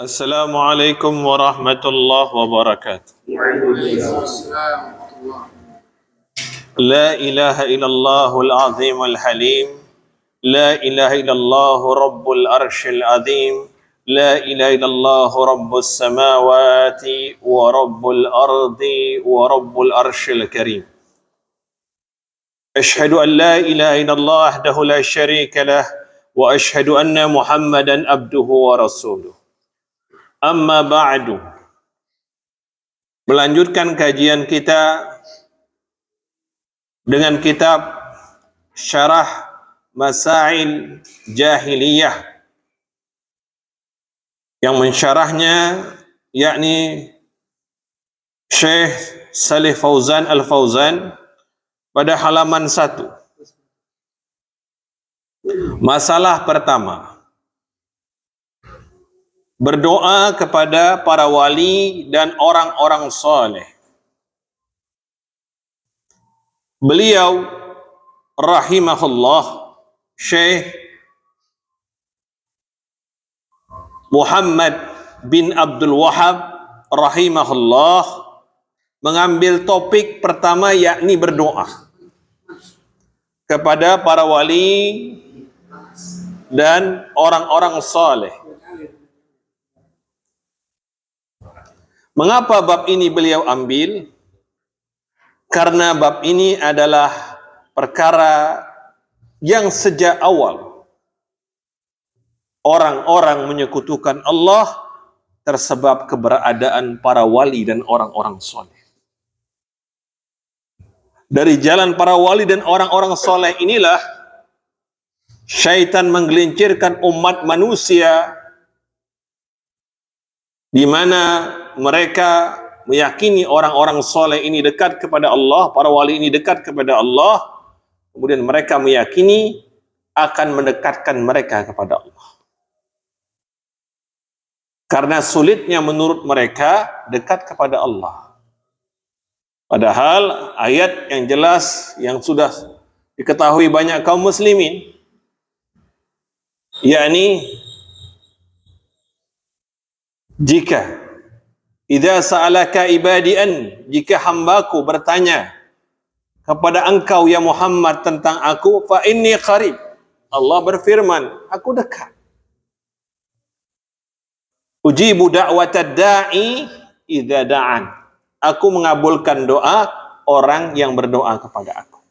Assalamualaikum warahmatullahi wabarakatuh. La ilaha illallahul azimul halim. La ilaha illallah rabbul arshil azim. La ilaha illallah rabbus samawati wa rabbul ardi wa rabbul arshil karim. Ashhadu an la ilaha illallah wahdahu la syarika lah wa ashhadu anna Muhammadan abduhu wa rasuluh. Amma ba'du. Melanjutkan kajian kita dengan kitab Syarah Masail Jahiliyah yang mensyarahnya yakni Syekh Salih Fauzan Al-Fauzan pada halaman 1. Masalah pertama, berdoa kepada para wali dan orang-orang soleh. Beliau rahimahullah Syekh Muhammad bin Abdul Wahab rahimahullah mengambil topik pertama yakni berdoa kepada para wali dan orang-orang soleh. Mengapa bab ini beliau ambil? Karena bab ini adalah perkara yang sejak awal orang-orang menyekutukan Allah tersebab keberadaan para wali dan orang-orang soleh. Dari jalan para wali dan orang-orang soleh inilah syaitan menggelincirkan umat manusia, di mana mereka meyakini orang-orang soleh ini dekat kepada Allah, para wali ini dekat kepada Allah, kemudian mereka meyakini akan mendekatkan mereka kepada Allah. Karena sulitnya menurut mereka dekat kepada Allah. Padahal ayat yang jelas yang sudah diketahui banyak kaum muslimin, yakni jika idza sa'alaka ibadi an, jika hambaku bertanya kepada engkau ya Muhammad tentang aku, fa inni qarib. Allah berfirman, aku dekat. Ujibu da'watad da'i idza da'an. Aku mengabulkan doa orang yang berdoa kepada aku.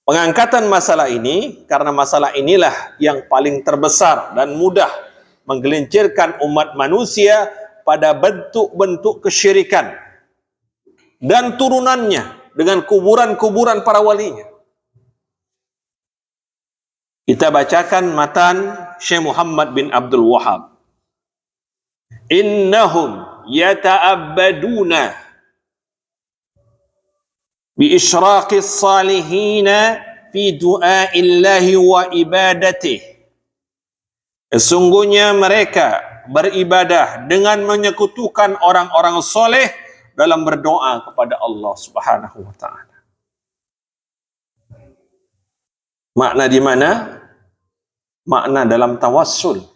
Pengangkatan masalah ini karena masalah inilah yang paling terbesar dan mudah menggelincirkan umat manusia pada bentuk-bentuk kesyirikan dan turunannya dengan kuburan-kuburan para walinya. Kita bacakan matan Syekh Muhammad bin Abdul Wahab. Innahum yata'abbaduna bi isyraqis salihina fi du'aillahi wa ibadatih. Sesungguhnya mereka beribadah dengan menyekutukan orang-orang soleh dalam berdoa kepada Allah Subhanahu wa ta'ala. Makna di mana? Makna dalam tawassul.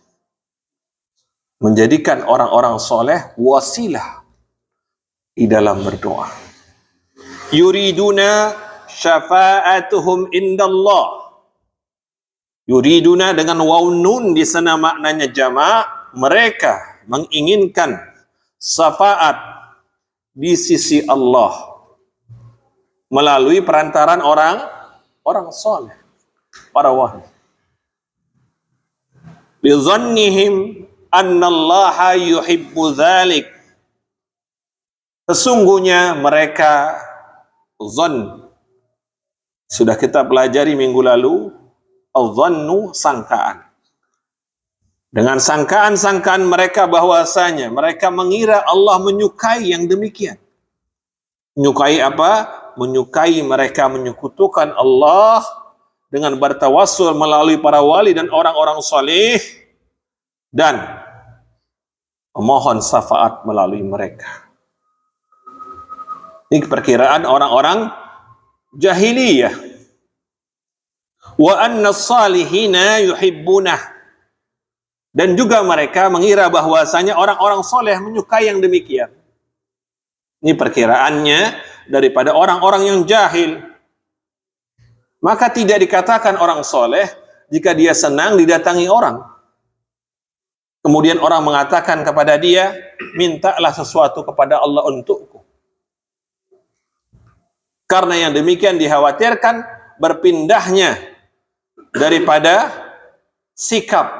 Menjadikan orang-orang soleh wasilah di dalam berdoa. Yuriduna syafa'atuhum indallah. Yuriduna dengan waw nun di sana maknanya jamak, mereka menginginkan syafaat di sisi Allah melalui perantaran orang soleh, para wali. Bi dhannihim annallaha yuhibbu dzalik. Sesungguhnya mereka zon, sudah kita pelajari minggu lalu. Al-dhannu, sangkaan. Dengan sangkaan-sangkaan mereka bahwasanya mereka mengira Allah menyukai yang demikian. Menyukai apa? Menyukai mereka menyekutukan Allah dengan bertawassul melalui para wali dan orang-orang saleh dan memohon syafaat melalui mereka. Ini perkiraan orang-orang jahiliyah. Wa anna salihina yuhibbunah. Dan juga mereka mengira bahwasanya orang-orang soleh menyukai yang demikian. Ini perkiraannya daripada orang-orang yang jahil. Maka tidak dikatakan orang soleh jika dia senang didatangi orang. Kemudian orang mengatakan kepada dia, mintalah sesuatu kepada Allah untukku. Karena yang demikian dikhawatirkan berpindahnya daripada sikap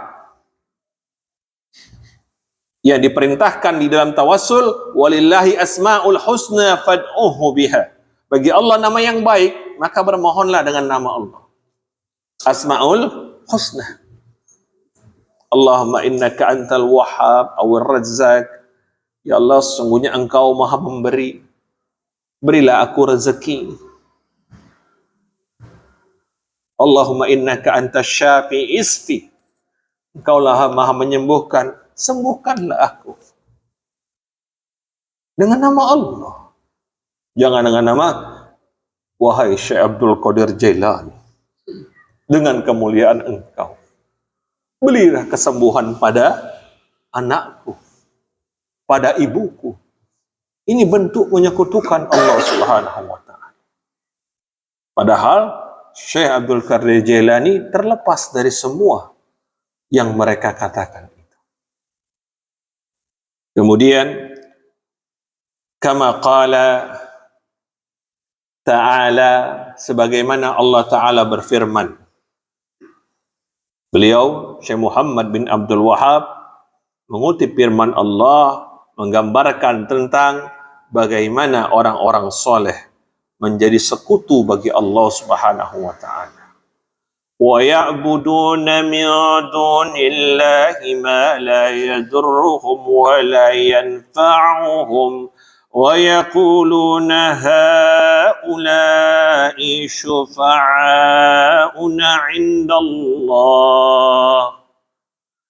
yang diperintahkan di dalam tawassul, walillahi asmaul husna fad'uhu biha. Bagi Allah nama yang baik, maka bermohonlah dengan nama Allah. Asmaul husna. Allahumma innaka antal wahhab awir razzaq. Ya Allah, sesungguhnya Engkau Maha memberi. Berilah aku rezeki. Allahumma innaka antas syafi isfi. Engkaulah Maha menyembuhkan, sembuhkanlah aku. Dengan nama Allah. Jangan dengan nama wahai Syekh Abdul Qadir Jailani. Dengan kemuliaan Engkau. Berilah kesembuhan pada anakku, pada ibuku. Ini bentuk menyekutukan Allah Subhanahu wa taala. Padahal Syekh Abdul Qadir Jailani terlepas dari semua yang mereka katakan itu. Kemudian kama qala ta'ala, sebagaimana Allah Ta'ala berfirman. Beliau, Syekh Muhammad bin Abdul Wahhab, mengutip firman Allah, menggambarkan tentang bagaimana orang-orang soleh menjadi sekutu bagi Allah Subhanahu wa Ta'ala. Wa ya'buduna min dunillahi ma la yadurruhum wa la yanfa'uhum wa yaquluna haula'i syufa'auna 'indallah.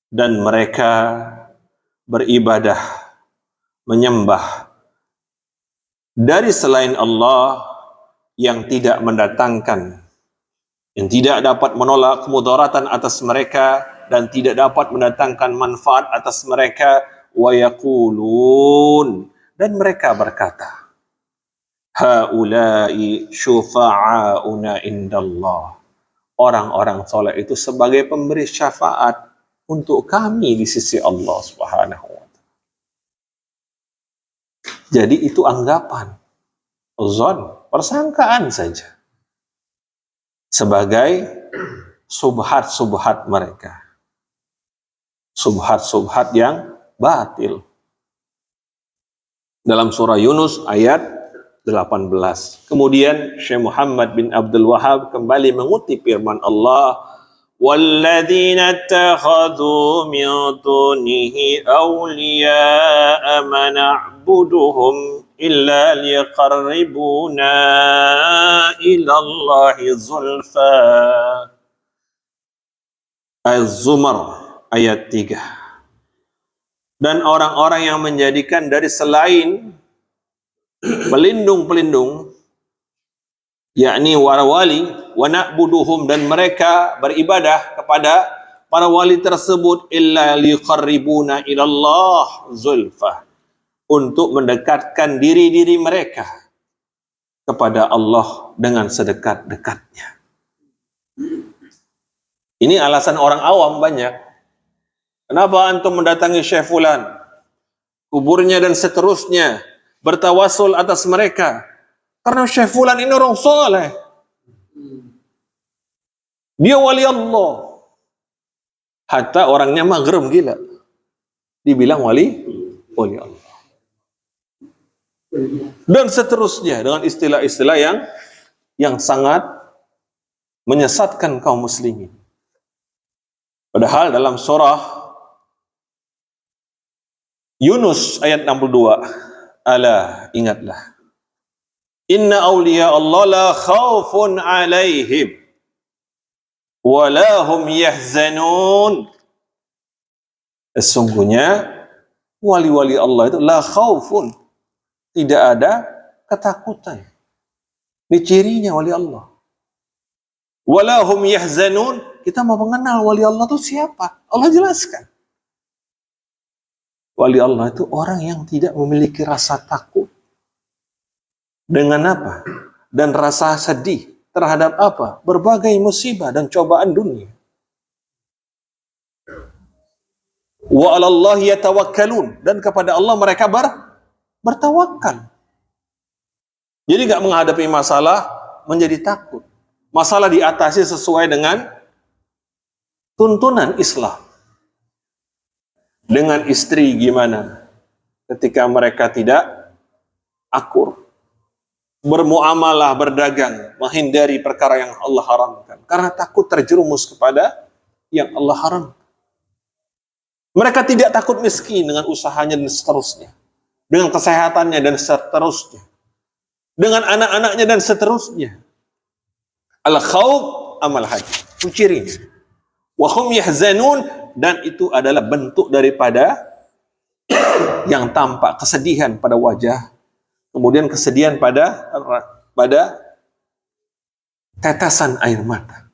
Dan mereka beribadah, menyembah dari selain Allah yang tidak mendatangkan, yang tidak dapat menolak kemudaratan atas mereka dan tidak dapat mendatangkan manfaat atas mereka. Wa yaqulun, dan mereka berkata, haula'i syufa'auna indallah. Orang-orang soleh itu sebagai pemberi syafaat untuk kami di sisi Allah Subhanahu wa ta'ala. Jadi itu anggapan, zon, persangkaan saja. Sebagai subhat-subhat mereka. Subhat-subhat yang batil. Dalam surah Yunus ayat 18. Kemudian Syekh Muhammad bin Abdul Wahhab kembali mengutip firman Allah, walladzina ittakhadhu min dunihi awliya'a ma na'buduhum illa liqarribuna ila Allahi zulfa. Az-Zumar ayat 3. Dan orang-orang yang menjadikan dari selain pelindung-pelindung, yakni wali, wa na'buduhum, dan mereka beribadah kepada para wali tersebut illa liqarribuna ilallah zulfa, untuk mendekatkan diri-diri mereka kepada Allah dengan sedekat-dekatnya. Ini alasan orang awam banyak. Kenapa antum mendatangi Syekh Fulan, kuburnya dan seterusnya, bertawasul atas mereka? Karena Syekh Fulan ini orang soleh. Dia wali Allah. Hatta orangnya maghrem gila. Dibilang wali Allah. Dan seterusnya dengan istilah-istilah yang sangat menyesatkan kaum muslimin. Padahal dalam surah Yunus ayat 62, ala, ingatlah, inna awliya Allah la khawfun alaihim wa la hum yahzanun. Sesungguhnya wali-wali Allah itu la khawfun, tidak ada ketakutan. Ini cirinya wali Allah. Wa la hum yahzanun. Kita mau mengenal wali Allah itu siapa? Allah jelaskan. Wali Allah itu orang yang tidak memiliki rasa takut. Dengan apa? Dan rasa sedih terhadap apa? Berbagai musibah dan cobaan dunia. Wa 'alallahi yatawakkalun, dan kepada Allah mereka bertawakal. Jadi nggak menghadapi masalah menjadi takut. Masalah diatasi sesuai dengan tuntunan Islam. Dengan istri gimana? Ketika mereka tidak akur. Bermuamalah, berdagang, menghindari perkara yang Allah haramkan. Karena takut terjerumus kepada yang Allah haramkan. Mereka tidak takut miskin dengan usahanya dan seterusnya. Dengan kesehatannya dan seterusnya. Dengan anak-anaknya dan seterusnya. Al-khawf amal hati. Itu cirinya. Wa hum yahzanun, dan itu adalah bentuk daripada yang tampak kesedihan pada wajah, kemudian kesedihan pada tetesan air mata.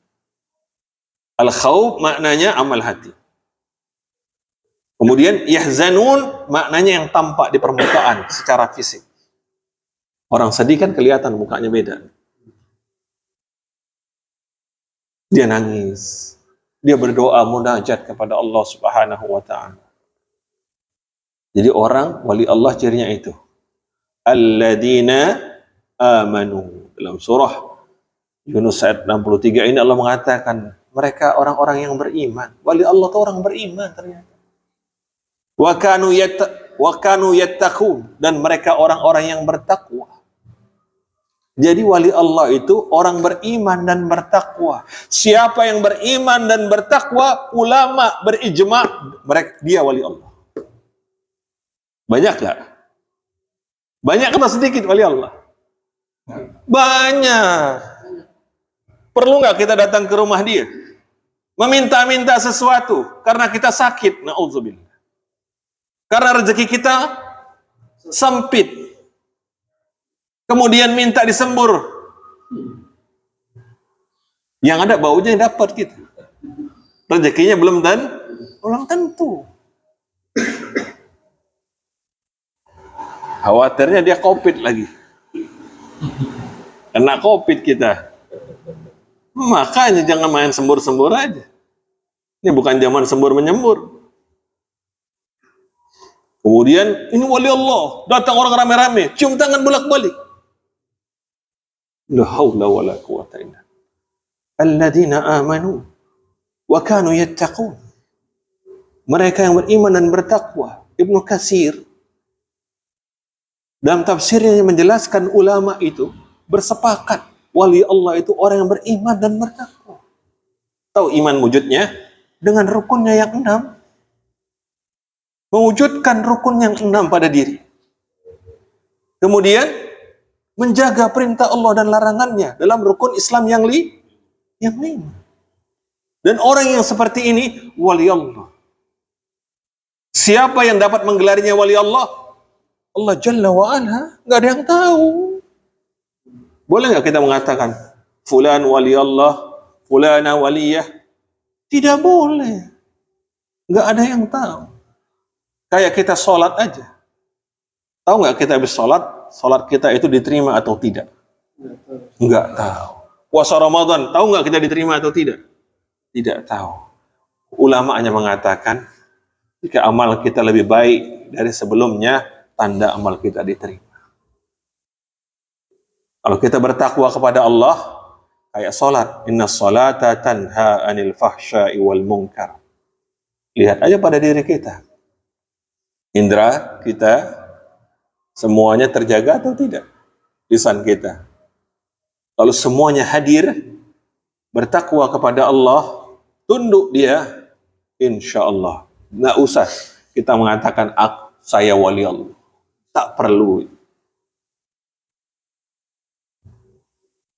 Al-khawf maknanya amal hati. Kemudian yahzanun maknanya yang tampak di permukaan secara fisik. Orang sedih kan kelihatan mukanya beda. Dia nangis. Dia berdoa munajat kepada Allah Subhanahu wa taala. Jadi orang wali Allah cirinya itu. Alladzina amanu. Dalam surah Yunus ayat 63 ini Allah mengatakan mereka orang-orang yang beriman. Wali Allah itu orang beriman ternyata. Wa kanu yattaqun, dan mereka orang-orang yang bertakwa. Jadi wali Allah itu orang beriman dan bertakwa. Siapa yang beriman dan bertakwa, ulama berijma, mereka dia wali Allah. Banyak nggak? Banyak atau sedikit wali Allah? Banyak. Perlu nggak kita datang ke rumah dia? Meminta-minta sesuatu karena kita sakit, na'udzubillah. Karena rezeki kita sempit. Kemudian minta disembur. Yang ada baunya yang dapat kita. Rezekinya belum tentu. Khawatirnya dia COVID lagi. Kena COVID kita. Makanya jangan main sembur-sembur aja. Ini bukan zaman sembur menyembur. Kemudian ini wali Allah, datang orang rame-rame, cium tangan bolak-balik. La haula wala quwwata illa billah. Alladzina amanu wa kanu yattaqun. Mereka yang beriman dan bertakwa. Ibnu Katsir dalam tafsirnya menjelaskan ulama itu bersepakat wali Allah itu orang yang beriman dan bertakwa. Tahu iman wujudnya? Dengan rukunnya yang 6. Mewujudkan rukun yang 6 pada diri. Kemudian menjaga perintah Allah dan larangannya dalam rukun Islam yang 5. Dan orang yang seperti ini wali Allah. Siapa yang dapat menggelarinya wali Allah? Allah Jalla wa Ala. Nggak ada yang tahu. Boleh nggak kita mengatakan fulan wali Allah, fulana waliyah? Tidak boleh. Nggak ada yang tahu. Kayak kita sholat aja. Tahu nggak kita habis sholat kita itu diterima atau tidak? Nggak tahu. Puasa Ramadan, tahu nggak kita diterima atau tidak? Tidak tahu. Ulama hanya mengatakan, jika amal kita lebih baik dari sebelumnya, tanda amal kita diterima. Kalau kita bertakwa kepada Allah, kayak sholat. Inna sholata tanha anil fahsya'i wal munkar. Lihat aja pada diri kita. Indra kita semuanya terjaga atau tidak? Lisan kita. Kalau semuanya hadir, bertakwa kepada Allah, tunduk dia, insya Allah. Nggak usah kita mengatakan, saya wali Allah. Tak perlu.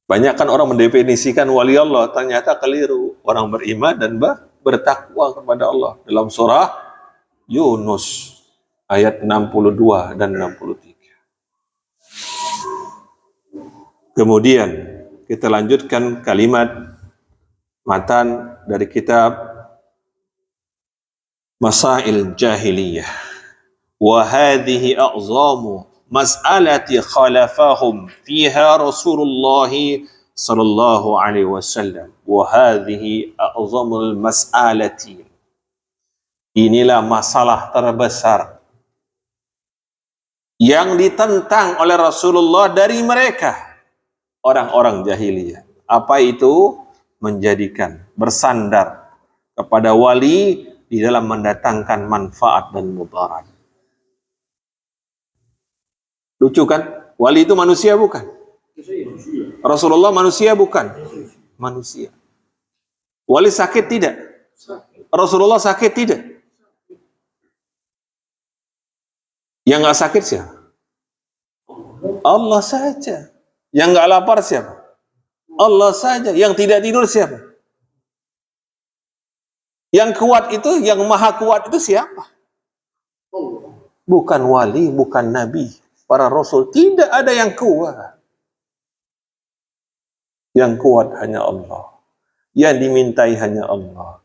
Banyak kan orang mendefinisikan wali Allah, ternyata keliru. Orang beriman dan bertakwa kepada Allah. Dalam surah Yunus, ayat 62 dan 63. Kemudian kita lanjutkan kalimat matan dari kitab Masail Jahiliyah. wa hadhihi a'zamu mas'alati khalafahum fiha Rasulullah sallallahu alaihi wasallam wa hadhihi a'zamul mas'alati. Inilah masalah terbesar yang ditentang oleh Rasulullah dari mereka, orang-orang jahiliyah. Apa itu? Menjadikan, bersandar kepada wali di dalam mendatangkan manfaat dan mudarat. Lucu kan? Wali itu manusia bukan? Rasulullah manusia bukan? Manusia. Wali sakit tidak? Rasulullah sakit tidak? Yang nggak sakit siapa? Allah saja. Yang nggak lapar siapa? Allah saja. Yang tidak tidur siapa? Yang kuat itu, yang maha kuat itu siapa? Bukan wali, bukan nabi, para rasul. Tidak ada yang kuat. Yang kuat hanya Allah. Yang dimintai hanya Allah.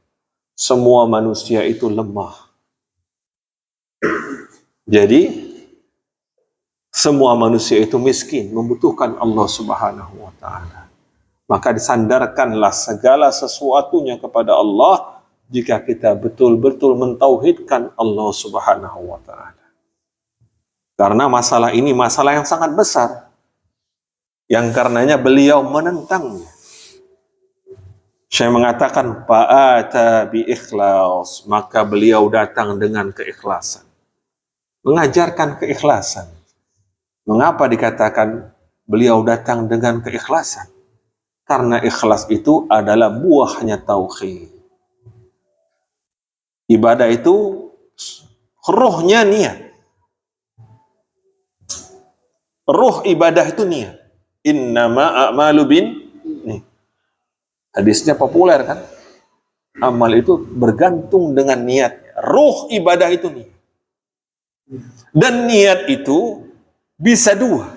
Semua manusia itu lemah. Jadi, semua manusia itu miskin, membutuhkan Allah Subhanahu wa Ta'ala. Maka disandarkanlah segala sesuatunya kepada Allah jika kita betul-betul mentauhidkan Allah Subhanahu wa Ta'ala. Karena masalah ini masalah yang sangat besar, yang karenanya beliau menentangnya. Saya mengatakan fa'ata bi ikhlas, maka beliau datang dengan keikhlasan. Mengajarkan keikhlasan. Mengapa dikatakan beliau datang dengan keikhlasan? Karena ikhlas itu adalah buahnya tauhid. Ibadah itu ruhnya niat. Ruh ibadah itu niat. Innama a'malu bin nih. Hadisnya populer kan? Amal itu bergantung dengan niat. Ruh ibadah itu niat. Dan niat itu bisa dua.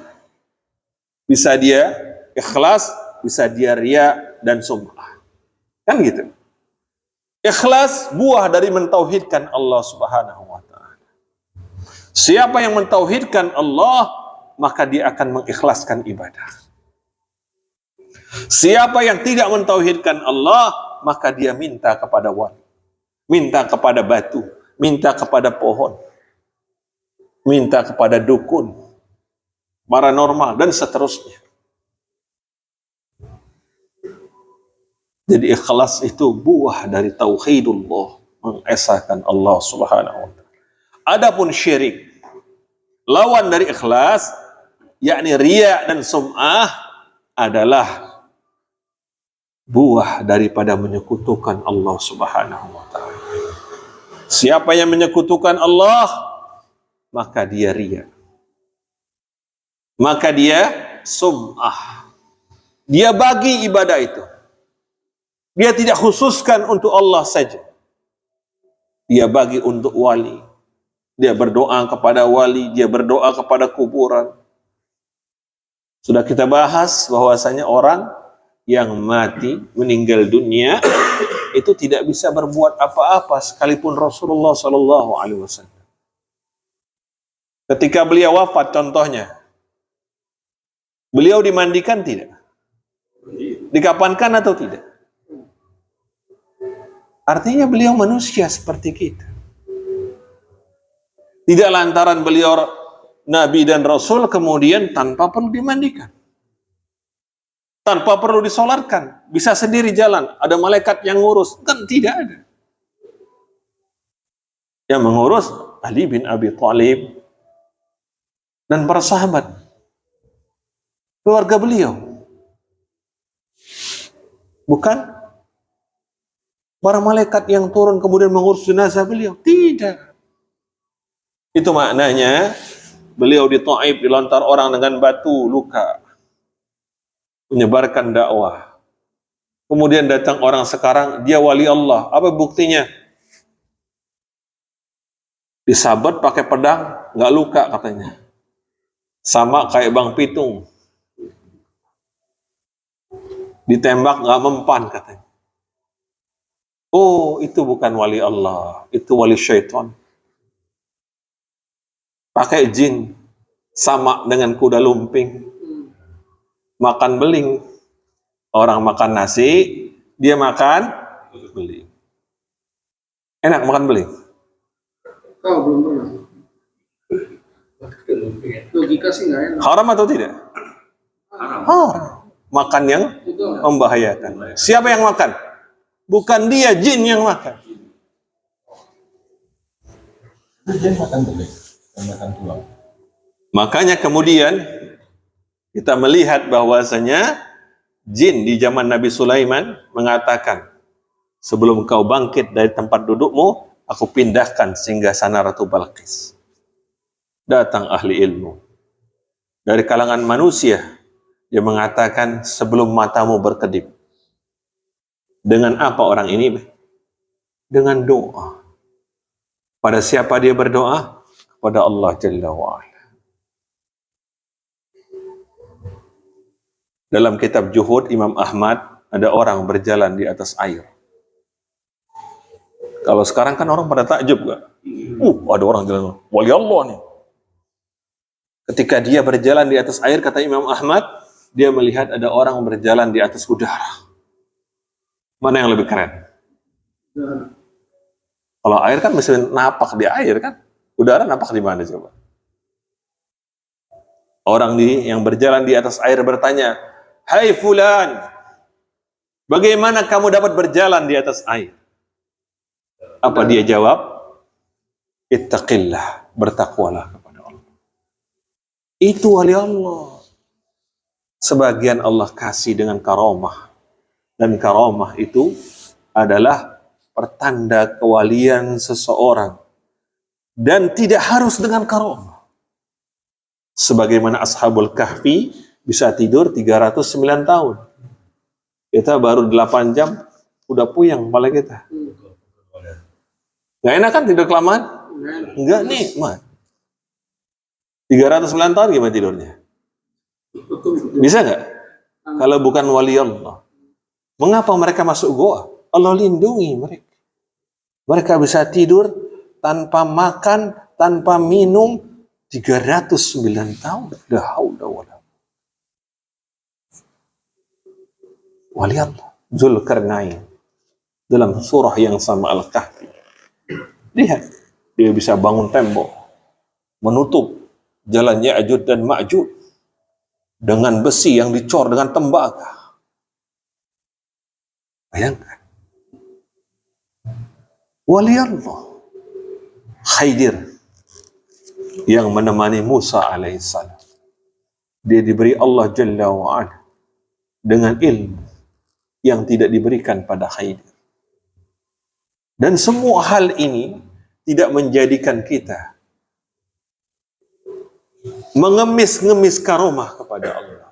Bisa dia ikhlas, bisa dia riya dan sum'ah. Kan gitu. Ikhlas buah dari mentauhidkan Allah Subhanahu wa Ta'ala. Siapa yang mentauhidkan Allah, maka dia akan mengikhlaskan ibadah. Siapa yang tidak mentauhidkan Allah, maka dia minta kepada wali, minta kepada batu, minta kepada pohon, minta kepada dukun, paranormal, dan seterusnya. Jadi ikhlas itu buah dari tauhidullah, mengesahkan Allah Subhanahu wa Ta'ala. Adapun syirik, lawan dari ikhlas, yakni riya dan sum'ah, adalah buah daripada menyekutukan Allah Subhanahu wa Ta'ala. Siapa yang menyekutukan Allah, maka dia riya, maka dia sum'ah. Dia bagi ibadah itu, dia tidak khususkan untuk Allah saja. Dia bagi untuk wali. Dia berdoa kepada wali, dia berdoa kepada kuburan. Sudah kita bahas bahwasanya orang yang mati, meninggal dunia, itu tidak bisa berbuat apa-apa sekalipun Rasulullah Sallallahu Alaihi Wasallam. Ketika beliau wafat, contohnya, beliau dimandikan tidak? Dikafankan atau tidak? Artinya beliau manusia seperti kita. Tidak lantaran beliau Nabi dan Rasul kemudian tanpa perlu dimandikan, tanpa perlu disolatkan, bisa sendiri jalan, ada malaikat yang ngurus, kan tidak ada. Yang mengurus Ali bin Abi Thalib dan para sahabat, keluarga beliau, bukan para malaikat yang turun kemudian mengurus jenazah beliau. Tidak. Itu maknanya beliau di Taif dilontar orang dengan batu luka, menyebarkan dakwah. Kemudian datang orang sekarang, dia wali Allah. Apa buktinya? Disabet pakai pedang, nggak luka katanya. Sama kayak Bang Pitung. Ditembak nggak mempan katanya. Oh, itu bukan wali Allah, itu wali syaitan. pakai jin, sama dengan kuda lumping, makan beling. Orang makan nasi, dia makan beling. Enak makan beling? Kau belum pernah. Logika sih nggak enak. Haram atau tidak? Haram. Makan yang membahayakan. Siapa yang makan? Bukan dia, jin yang makan. Jin makan beling, makan tulang. Makanya kemudian kita melihat bahwasanya jin di zaman Nabi Sulaiman mengatakan, sebelum kau bangkit dari tempat dudukmu, aku pindahkan singgasana Ratu Balqis. Datang ahli ilmu dari kalangan manusia, dia mengatakan, sebelum matamu berkedip. Dengan apa orang ini? Dengan doa. Pada siapa dia berdoa? Kepada Allah Jalla wa'ala. Dalam kitab Juhud Imam Ahmad, ada orang berjalan di atas air. Kalau sekarang kan orang pada takjub gak? Ada orang jalan, wali Allah nih. Ketika dia berjalan di atas air, kata Imam Ahmad, dia melihat ada orang berjalan di atas udara. Mana yang lebih keren? Kalau air kan mesti napak di air kan? Udara napak di mana coba? Orang yang berjalan di atas air bertanya, "Hai fulan, bagaimana kamu dapat berjalan di atas air?" Apa dia jawab? Ittaqillah, bertakwalah kepada Allah. Itu wali Allah. Sebagian Allah kasih dengan karamah. Dan karamah itu adalah pertanda kewalian seseorang. Dan tidak harus dengan karamah. Sebagaimana Ashabul Kahfi bisa tidur 309 tahun. Kita baru 8 jam, udah puyeng kepala kita. Nggak enak kan tidur kelamaan? Enggak nikmat. 309 tahun gimana tidurnya? Bisa nggak? Kalau bukan wali Allah. Mengapa mereka masuk goa? Allah lindungi mereka. Mereka bisa tidur tanpa makan, tanpa minum 309 tahun. La haula wala. Wali Allah. Dzulkarnain. Dalam surah yang sama Al-Kahfi. Lihat. Dia bisa bangun tembok. Menutup jalan Ya'juj dan Ma'juj. Dengan besi yang dicor dengan tembaga. Bayangkan. Wali Allah. Khidir. Yang menemani Musa alaihissalam. Dia diberi Allah Jalla wa'ala. Dengan ilmu. Yang tidak diberikan pada Khidir. Dan semua hal ini tidak menjadikan kita mengemis-ngemis karomah kepada Allah.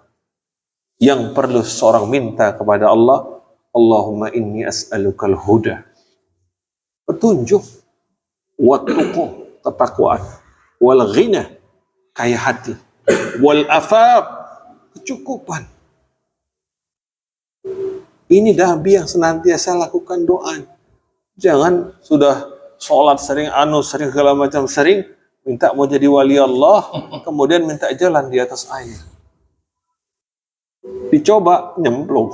Yang perlu seorang minta kepada Allah, Allahumma inni as'alukal huda. Petunjuk. Wattuqu, ketakwaan. Wal ghina, kaya hati. Wal afab, kecukupan. Ini Nabi yang senantiasa lakukan doa. Jangan sudah sholat sering, sering segala macam sering, minta mau jadi wali Allah, kemudian minta jalan di atas air. Dicoba, nyemplung.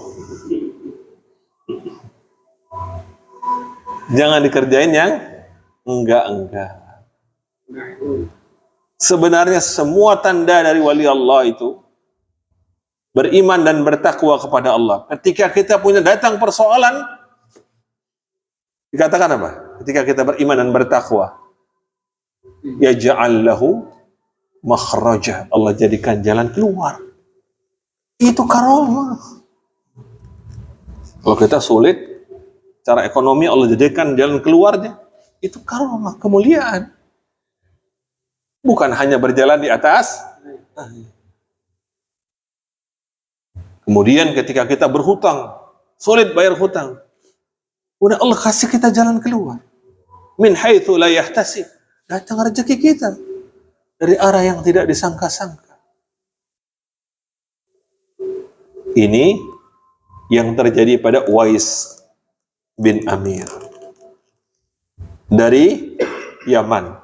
Jangan dikerjain yang enggak. Sebenarnya semua tanda dari wali Allah itu beriman dan bertakwa kepada Allah. Ketika kita punya datang persoalan, dikatakan apa? Ketika kita beriman dan bertakwa, yaj'al lahu makhraja. Allah jadikan jalan keluar. Itu karamah. Kalau kita sulit, cara ekonomi Allah jadikan jalan keluarnya. Itu karamah, kemuliaan. Bukan hanya berjalan di atas. Kemudian ketika kita berhutang, sulit bayar hutang. Udah Allah kasih kita jalan keluar. Min haitsu la yahtasib. Datang rezeki kita dari arah yang tidak disangka-sangka. Ini yang terjadi pada Uwais bin Amir dari Yaman.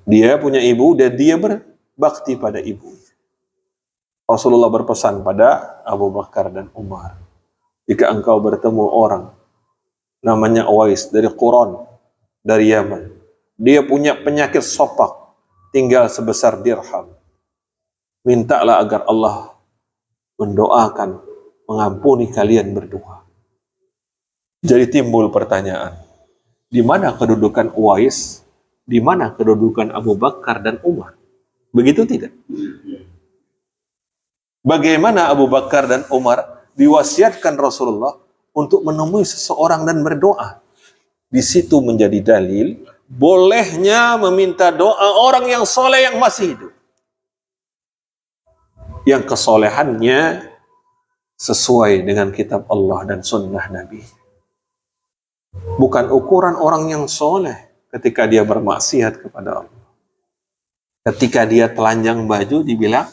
Dia punya ibu dan dia berbakti pada ibu. Rasulullah berpesan pada Abu Bakar dan Umar, jika engkau bertemu orang namanya Uwais dari Quran, dari Yaman, dia punya penyakit sopak, tinggal sebesar dirham, mintalah agar Allah mendoakan, mengampuni kalian berdua. Jadi timbul pertanyaan, di mana kedudukan Uwais, di mana kedudukan Abu Bakar dan Umar? Begitu tidak? Bagaimana Abu Bakar dan Umar diwasiatkan Rasulullah untuk menemui seseorang dan berdoa? Di situ menjadi dalil bolehnya meminta doa orang yang soleh yang masih hidup, yang kesolehannya sesuai dengan kitab Allah dan sunnah Nabi. Bukan ukuran orang yang soleh ketika dia bermaksiat kepada Allah. Ketika dia telanjang baju dibilang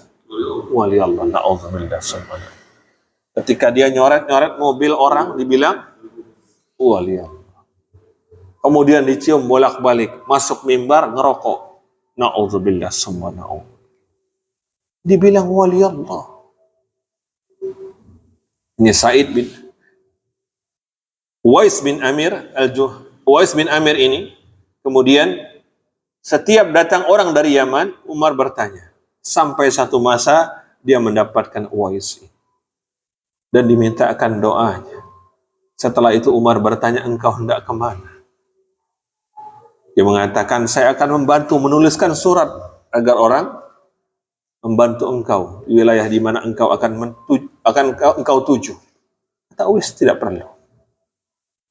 wali Allah, na'udzubillah. Ketika dia nyoret-nyoret mobil orang dibilang wali Allah. Kemudian dicium bolak-balik, masuk mimbar ngerokok, na'udzubillah summa na'udzubillah. Dibilang wali Allah. Ini Sa'id bin Uwais bin Amir ini, kemudian setiap datang orang dari Yaman, Umar bertanya. Sampai satu masa dia mendapatkan Uwais dan dimintakan doanya. Setelah itu Umar bertanya, engkau hendak kemana? Dia mengatakan, saya akan membantu menuliskan surat agar orang membantu engkau di wilayah di mana engkau engkau tuju. Kata Uwais, tidak perlu.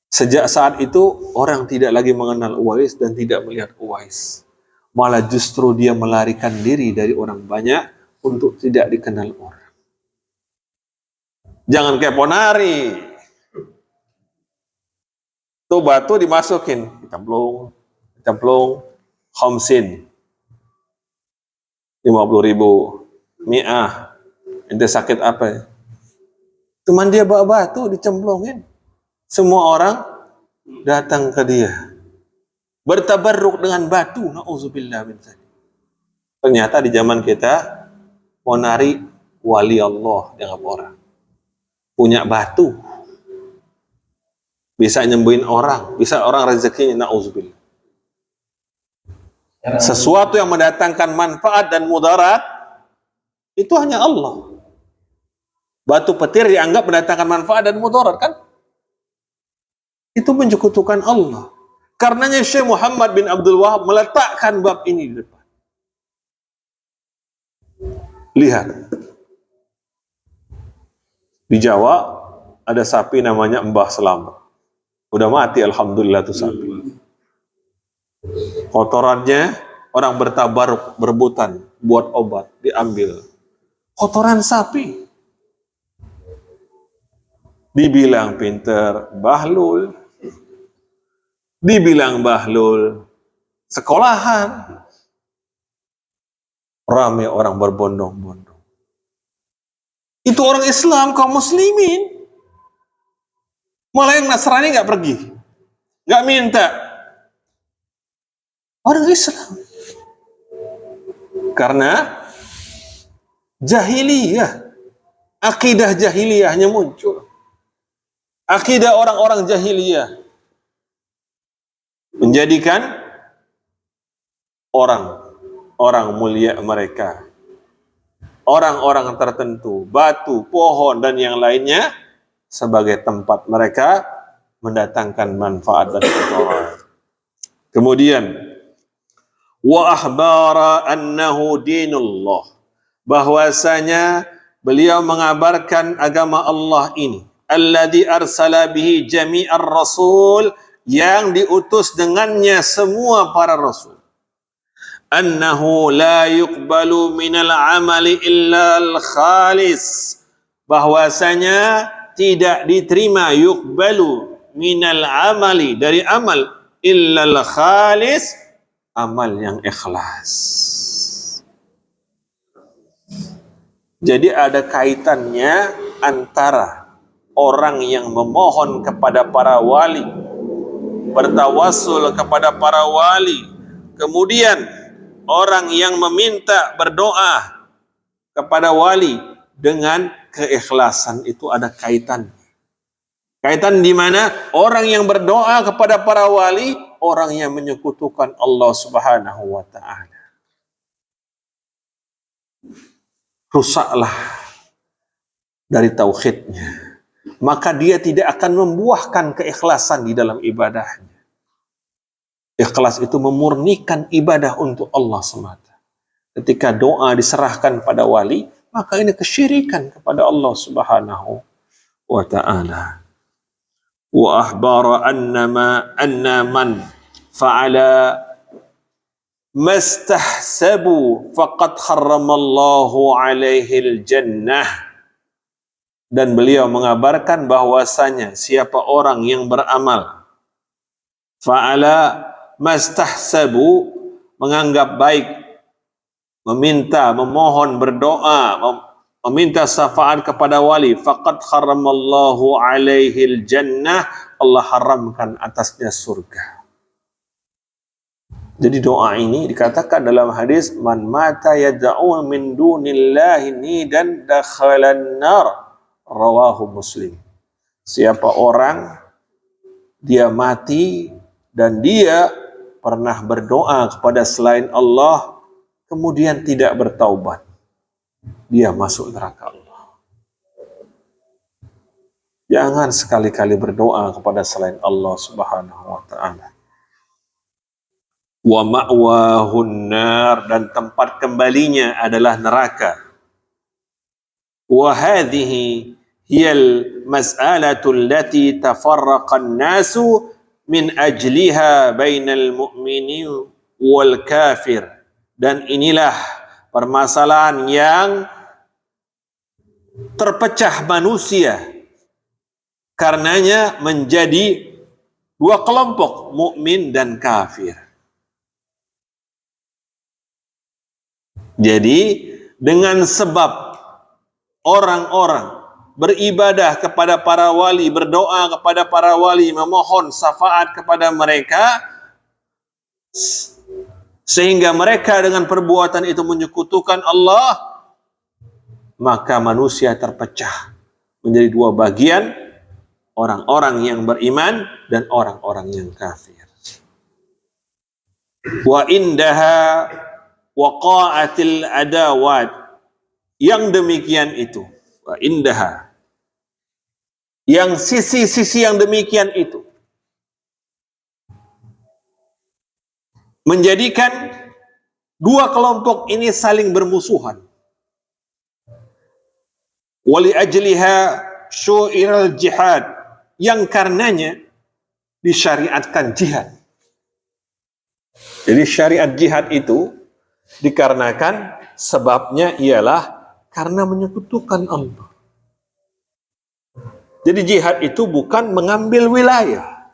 Sejak saat itu orang tidak lagi mengenal Uwais dan tidak melihat Uwais. Malah justru dia melarikan diri dari orang banyak untuk tidak dikenal orang. Jangan kayak Ponari. Tuh batu dimasukin, cemplung, khamsin, 50.000, mi'ah. Ente sakit apa ya? Cuman dia bawa batu dicemplungin. Semua orang datang ke dia, bertabarruk dengan batu. Na'udzubillah min dzalik. Ternyata di zaman kita Ponari wali Allah dianggap orang. Punya batu. Bisa nyembuhin orang, bisa orang rezekinya, na'udzubillah. Sesuatu yang mendatangkan manfaat dan mudarat itu hanya Allah. Batu petir dianggap mendatangkan manfaat dan mudarat, kan? Itu menyekutukan Allah. Karenanya Syekh Muhammad bin Abdul Wahab meletakkan bab ini di depan. Lihat. Di Jawa ada sapi namanya Mbah Selamat. Udah mati alhamdulillah tuh sapi. Kotorannya orang bertabaruk, berebutan buat obat, diambil. Kotoran sapi. Dibilang pinter, bahlul. Dibilang bahlul, sekolahan. Ramai orang berbondong-bondong. Itu orang Islam, kaum muslimin. Malah yang Nasrani nggak pergi, nggak minta. Orang Islam. Karena jahiliyah, akidah jahiliyahnya muncul. Akidah orang-orang jahiliyah menjadikan orang mulia mereka, orang-orang tertentu, batu, pohon, dan yang lainnya sebagai tempat mereka mendatangkan manfaat dan mudarat. Kemudian wa akhbara annahu dinullah, bahwasanya beliau mengabarkan agama Allah ini, alladzi arsala bihi jami'ar rasul, yang diutus dengannya semua para rasul. Annahu la yuqbalu minal amali illa al-khalis, bahwasanya tidak diterima yuqbalu minal amali, dari amal, illa al-khalis, amal yang ikhlas. Jadi ada kaitannya antara orang yang memohon kepada para wali, bertawassul kepada para wali, kemudian orang yang meminta berdoa kepada wali dengan keikhlasan itu ada kaitan. Kaitan di mana orang yang berdoa kepada para wali, orang yang menyekutukan Allah Subhanahu wa taala. Rusaklah dari tauhidnya, maka dia tidak akan membuahkan keikhlasan di dalam ibadahnya. Ikhlas itu memurnikan ibadah untuk Allah semata. Ketika doa diserahkan pada wali, maka ini kesyirikan kepada Allah Subhanahu wa taala. Wa ahbara anna man fa'ala mastahsabu faqad harramallahu alaihi al-jannah. Dan beliau mengabarkan bahwasanya siapa orang yang beramal fa'ala mastahsabu, menganggap baik, meminta, memohon, berdoa, meminta syafaat kepada wali, faqad haramallahu alaihil jannah, Allah haramkan atasnya surga. Jadi doa ini dikatakan dalam hadis, man mata yad'u min dunillahi nidan dakhalan nar, rawahu Muslim. Siapa orang dia mati dan dia pernah berdoa kepada selain Allah kemudian tidak bertaubat, dia masuk neraka Allah. Jangan sekali-kali berdoa kepada selain Allah Subhanahu wa taala. Wa ma'wahun nar, dan tempat kembalinya adalah neraka. Wa hadhihi hiyal mas'alatu allati tafarraqa an-nasu min ajliha bainal mu'mini wal kafir. Dan inilah permasalahan yang terpecah manusia karenanya menjadi dua kelompok, mukmin dan kafir. Jadi dengan sebab orang-orang beribadah kepada para wali, berdoa kepada para wali, memohon syafaat kepada mereka, sehingga mereka dengan perbuatan itu menyekutukan Allah, maka manusia terpecah menjadi dua bagian, orang-orang yang beriman dan orang-orang yang kafir. Wa indaha waqa'atil adawat, yang demikian itu, wa indaha, yang sisi-sisi yang demikian itu menjadikan dua kelompok ini saling bermusuhan. Wali ajliha syu'iral jihad, yang karenanya disyariatkan jihad. Jadi syariat jihad itu dikarenakan sebabnya ialah karena menyekutukan Allah. Jadi jihad itu bukan mengambil wilayah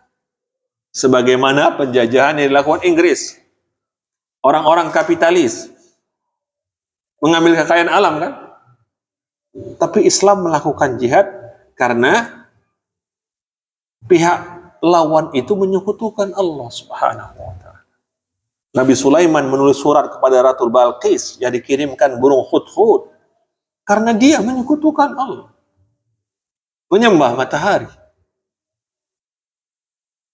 sebagaimana penjajahan yang dilakukan Inggris. Orang-orang kapitalis mengambil kekayaan alam kan? Tapi Islam melakukan jihad karena pihak lawan itu menyekutukan Allah Subhanahu wa taala. Nabi Sulaiman menulis surat kepada Ratu Balqis yang dikirimkan burung hudhud karena dia menyekutukan Allah, menyembah matahari.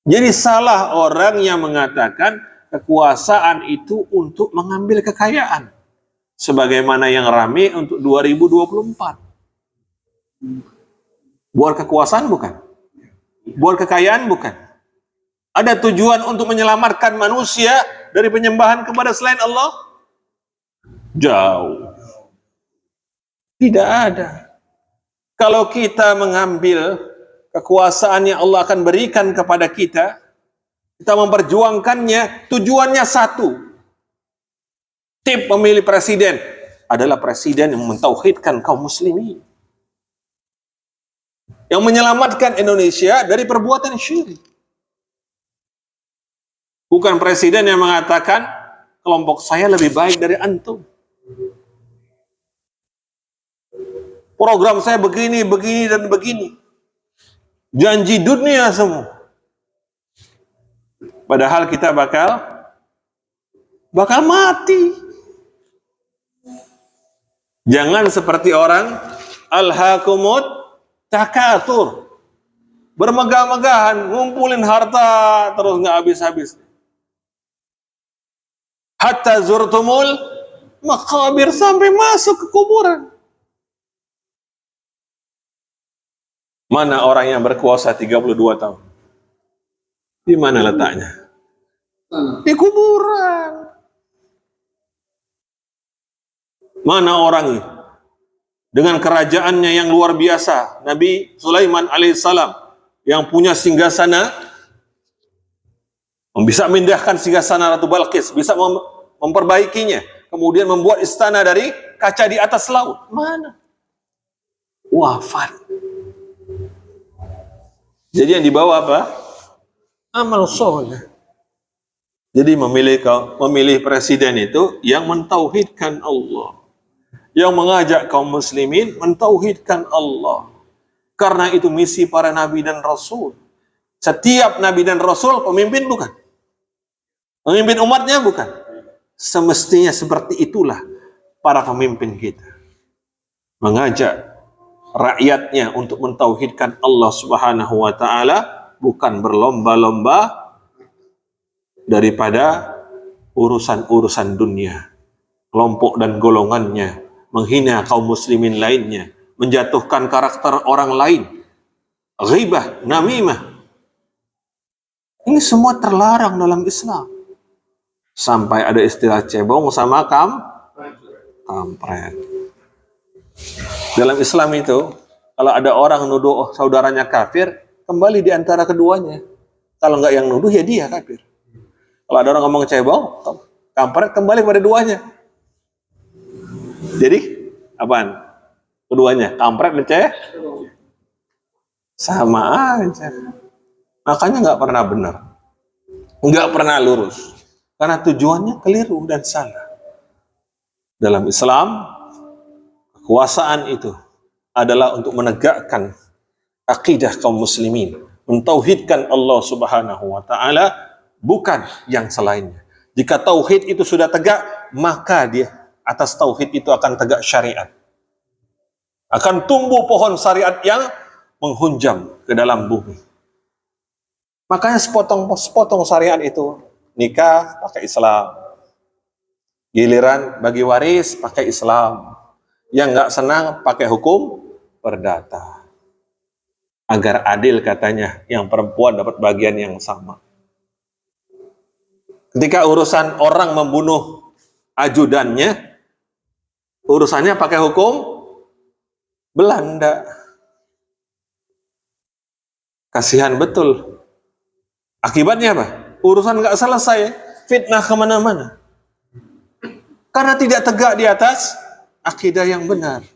Jadi salah orang yang mengatakan kekuasaan itu untuk mengambil kekayaan, sebagaimana yang ramai untuk 2024. Buat kekuasaan bukan? Buat kekayaan bukan? Ada tujuan untuk menyelamatkan manusia dari penyembahan kepada selain Allah? Jauh. Tidak ada. Kalau kita mengambil kekuasaan yang Allah akan berikan kepada kita, kita memperjuangkannya, tujuannya satu. Tip memilih presiden adalah presiden yang mentauhidkan kaum muslimin, yang menyelamatkan Indonesia dari perbuatan syirik. Bukan presiden yang mengatakan kelompok saya lebih baik dari antum, program saya begini, begini, dan begini. Janji dunia semua. Padahal kita bakal bakal mati. Jangan seperti orang alhaakumut takatsur, bermegah-megahan, ngumpulin harta terus nggak habis-habis. Hatta zurtumul maqabir, sampai masuk ke kuburan. Mana orang yang berkuasa 32 tahun? Di mana letaknya? Di kuburan. Mana orang dengan kerajaannya yang luar biasa, Nabi Sulaiman alaihissalam yang punya singgasana, bisa memindahkan singgasana Ratu Balqis, bisa memperbaikinya, kemudian membuat istana dari kaca di atas laut. Mana? Wafat. Jadi yang dibawa apa? Amal soleh. Jadi memilih presiden itu yang mentauhidkan Allah, yang mengajak kaum muslimin mentauhidkan Allah. Karena itu misi para nabi dan rasul. Setiap nabi dan rasul pemimpin bukan? Pemimpin umatnya bukan? Semestinya seperti itulah para pemimpin kita. Mengajak rakyatnya untuk mentauhidkan Allah Subhanahu wa taala, bukan berlomba-lomba daripada urusan-urusan dunia, kelompok dan golongannya, menghina kaum muslimin lainnya, menjatuhkan karakter orang lain, ghibah, namimah. Ini semua terlarang dalam Islam. Sampai ada istilah cebong sama kampret. Dalam Islam itu, kalau ada orang nuduh saudaranya kafir, kembali di antara keduanya. Kalau nggak yang nuduh, ya dia kafir. Kalau ada orang ngomong cebong, kampret, kembali kepada duanya. Jadi, apaan? Keduanya, kampret dan sama aja. Makanya nggak pernah benar. Nggak pernah lurus. Karena tujuannya keliru dan salah. Dalam Islam, kekuasaan itu adalah untuk menegakkan akidah kaum muslimin, mentauhidkan Allah Subhanahu wa taala, bukan yang selainnya. Jika tauhid itu sudah tegak, maka dia atas tauhid itu akan tegak syariat. Akan tumbuh pohon syariat yang menghunjam ke dalam bumi. Makanya sepotong syariat itu, nikah pakai Islam, giliran bagi waris pakai Islam, yang nggak senang pakai hukum perdata, agar adil katanya, yang perempuan dapat bagian yang sama. Ketika urusan orang membunuh ajudannya, urusannya pakai hukum Belanda. Kasihan betul. Akibatnya apa? Urusan nggak selesai, fitnah kemana-mana. Karena tidak tegak di atas akidah yang benar.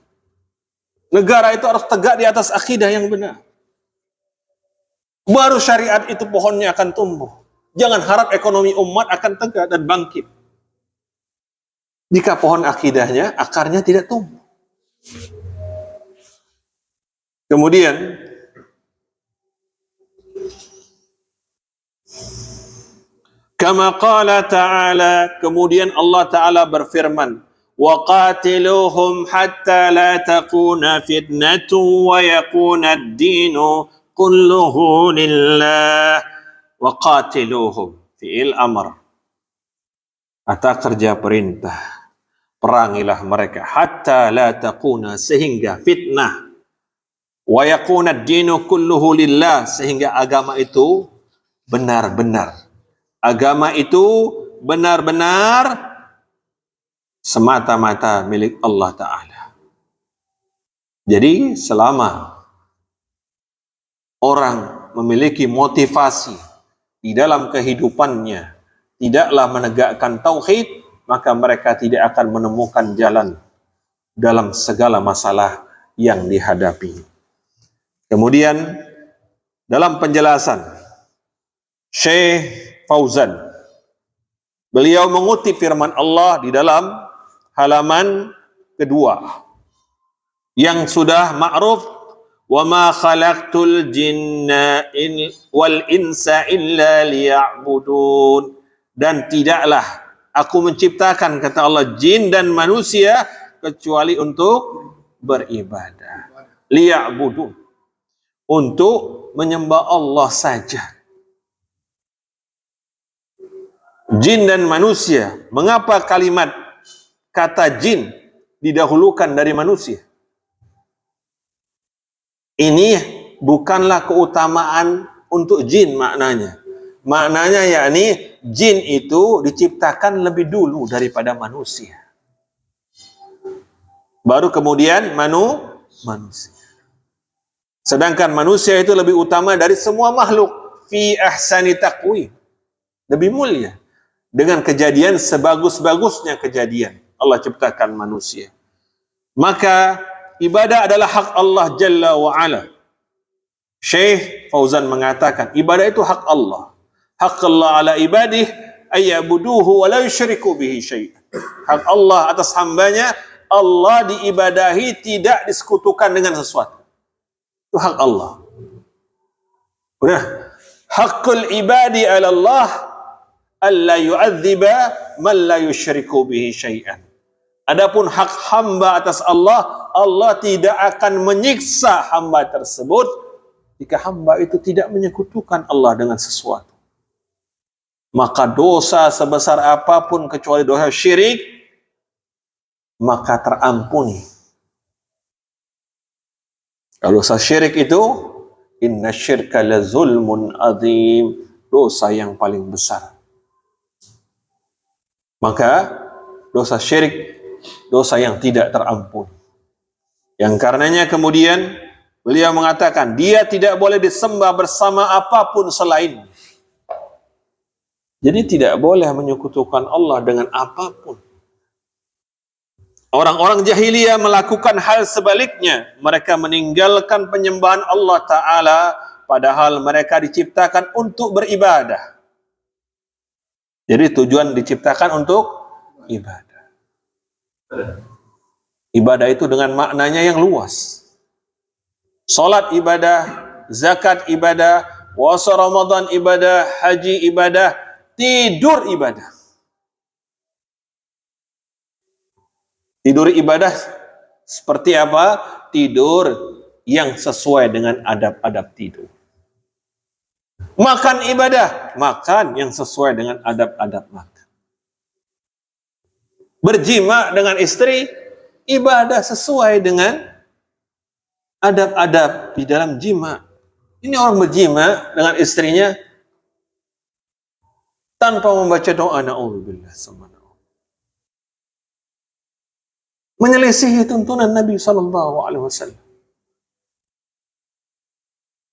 Negara itu harus tegak di atas akidah yang benar. Baru syariat itu pohonnya akan tumbuh. Jangan harap ekonomi umat akan tegak dan bangkit jika pohon akidahnya, akarnya tidak tumbuh. Kemudian kama qala ta'ala, kemudian Allah Ta'ala berfirman, wa qatiluhum hatta la takuna fitnatu wa yakuna ad-dinu kulluhu lillah. Wa qatiluhum fi'il amr, kata kerja perintah, perangilah mereka, hatta la takuna, sehingga fitnah, wa yakuna ad-dinu kulluhu lillah, sehingga agama itu benar-benar, agama itu benar-benar semata-mata milik Allah Ta'ala. Jadi selama orang memiliki motivasi di dalam kehidupannya tidaklah menegakkan tauhid, maka mereka tidak akan menemukan jalan dalam segala masalah yang dihadapi. Kemudian dalam penjelasan Syekh Fauzan, beliau mengutip firman Allah di dalam halaman kedua yang sudah ma'ruf, wa ma khalaqtul jinna wal insa illa liya'budun, dan tidaklah Aku menciptakan, kata Allah, jin dan manusia kecuali untuk beribadah. Liya'budun. Untuk menyembah Allah saja. Jin dan manusia. Mengapa kalimat kata jin didahulukan dari manusia? Ini bukanlah keutamaan untuk jin maknanya. Maknanya yakni jin itu diciptakan lebih dulu daripada manusia. Baru kemudian manusia. Sedangkan manusia itu lebih utama dari semua makhluk. Fi ahsani taqwim. Lebih mulia. Dengan kejadian sebagus-bagusnya kejadian. Allah ciptakan manusia. Maka ibadah adalah hak Allah Jalla wa'ala. Syekh Fauzan mengatakan, ibadah itu hak Allah. Hak Allah ala ibadih ayyabuduhu wa la yusyriku bihi syai'an. Hak Allah atas hambanya, Allah diibadahi, tidak disekutukan dengan sesuatu. Itu hak Allah. Udah. Hakul ibadi ala Allah alla yu'adziba man la yusyriku bihi syai'an. Adapun hak hamba atas Allah, Allah tidak akan menyiksa hamba tersebut jika hamba itu tidak menyekutukan Allah dengan sesuatu. Maka dosa sebesar apapun kecuali dosa syirik, maka terampuni. Kalau dosa syirik itu, inna syirka la zulmun azim, dosa yang paling besar. Maka dosa syirik, dosa yang tidak terampuni. Yang karenanya kemudian beliau mengatakan, dia tidak boleh disembah bersama apapun selain. Jadi tidak boleh menyekutukan Allah dengan apapun. Orang-orang jahiliyah melakukan hal sebaliknya. Mereka meninggalkan penyembahan Allah Ta'ala, padahal mereka diciptakan untuk beribadah. Jadi tujuan diciptakan untuk ibadah. Ibadah itu dengan maknanya yang luas. Salat ibadah, zakat ibadah, puasa Ramadan ibadah, haji ibadah, tidur ibadah. Tidur ibadah seperti apa? Tidur yang sesuai dengan adab-adab tidur. Makan ibadah, makan yang sesuai dengan adab-adab makan. Berjima dengan istri, ibadah sesuai dengan adab-adab di dalam jima. Ini orang berjima dengan istrinya tanpa membaca doa na'udzubillah sama menyelisihi tuntunan Nabi SAW.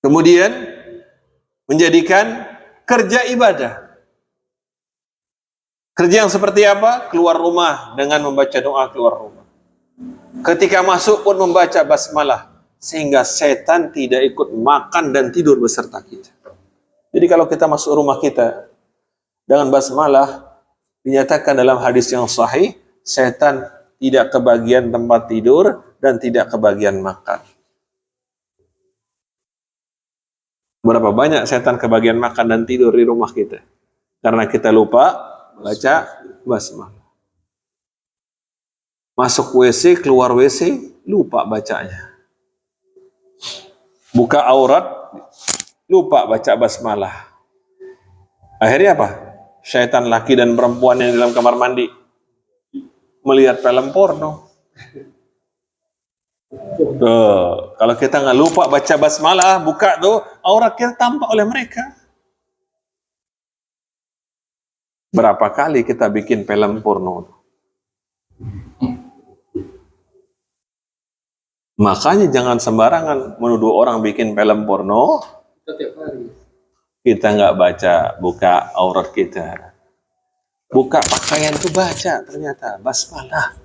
Kemudian menjadikan kerja ibadah. Kerja yang seperti apa? Keluar rumah dengan membaca doa keluar rumah. Ketika masuk pun membaca basmalah, sehingga setan tidak ikut makan dan tidur beserta kita. Jadi kalau kita masuk rumah kita dengan basmalah, dinyatakan dalam hadis yang sahih, setan tidak kebagian tempat tidur dan tidak kebagian makan. Berapa banyak setan kebagian makan dan tidur di rumah kita? Karena kita lupa baca basmalah. Masuk WC, keluar WC, lupa bacanya. Buka aurat, lupa baca basmalah. Akhirnya apa? Syaitan laki dan perempuan yang dalam kamar mandi melihat film porno. Tuh, kalau kita nggak lupa baca basmalah, buka tuh, aurat kita tampak oleh mereka. Berapa kali kita bikin film porno? Makanya jangan sembarangan menuduh orang bikin film porno. Setiap hari. Kita nggak baca, buka aurat kita. Buka pakaian itu baca, ternyata basmalah.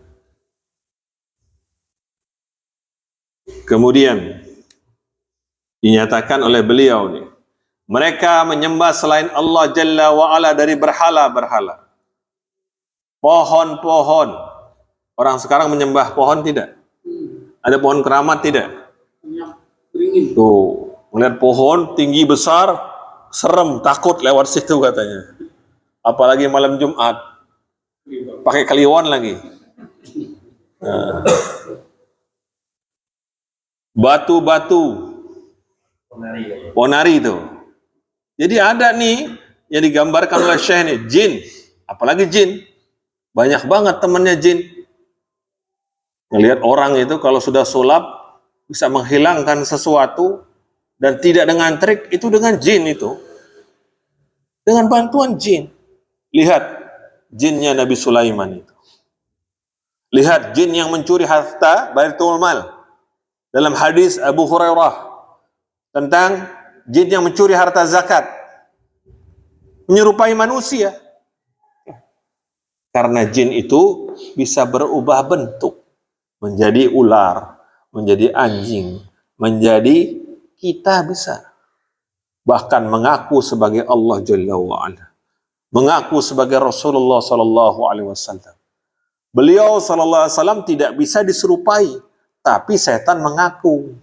Kemudian dinyatakan oleh beliau nih, mereka menyembah selain Allah Jalla wa'ala dari berhala-berhala. Pohon-pohon. Orang sekarang menyembah pohon tidak? Ada pohon keramat tidak? Minyak beringin. Tuh, melihat pohon tinggi besar, serem, takut lewat situ katanya. Apalagi malam Jumat. pakai kliwon lagi. Nah. Batu-batu ponari itu. Jadi ada nih yang digambarkan oleh Syekh ini, jin, apalagi jin. Banyak banget temannya jin. Ngelihat orang itu kalau sudah sulap bisa menghilangkan sesuatu dan tidak dengan trik, itu dengan jin itu. Dengan bantuan jin. Lihat jinnya Nabi Sulaiman itu. Lihat jin yang mencuri harta Baitul Mal. Dalam hadis Abu Hurairah tentang jin yang mencuri harta zakat, menyerupai manusia. Karena jin itu bisa berubah bentuk, menjadi ular, menjadi anjing, menjadi kita bisa. Bahkan mengaku sebagai Allah Jalla wa'ala, mengaku sebagai Rasulullah Sallallahu Alaihi Wasallam. Beliau Sallallahu Alaihi Wasallam tidak bisa diserupai, tapi setan mengaku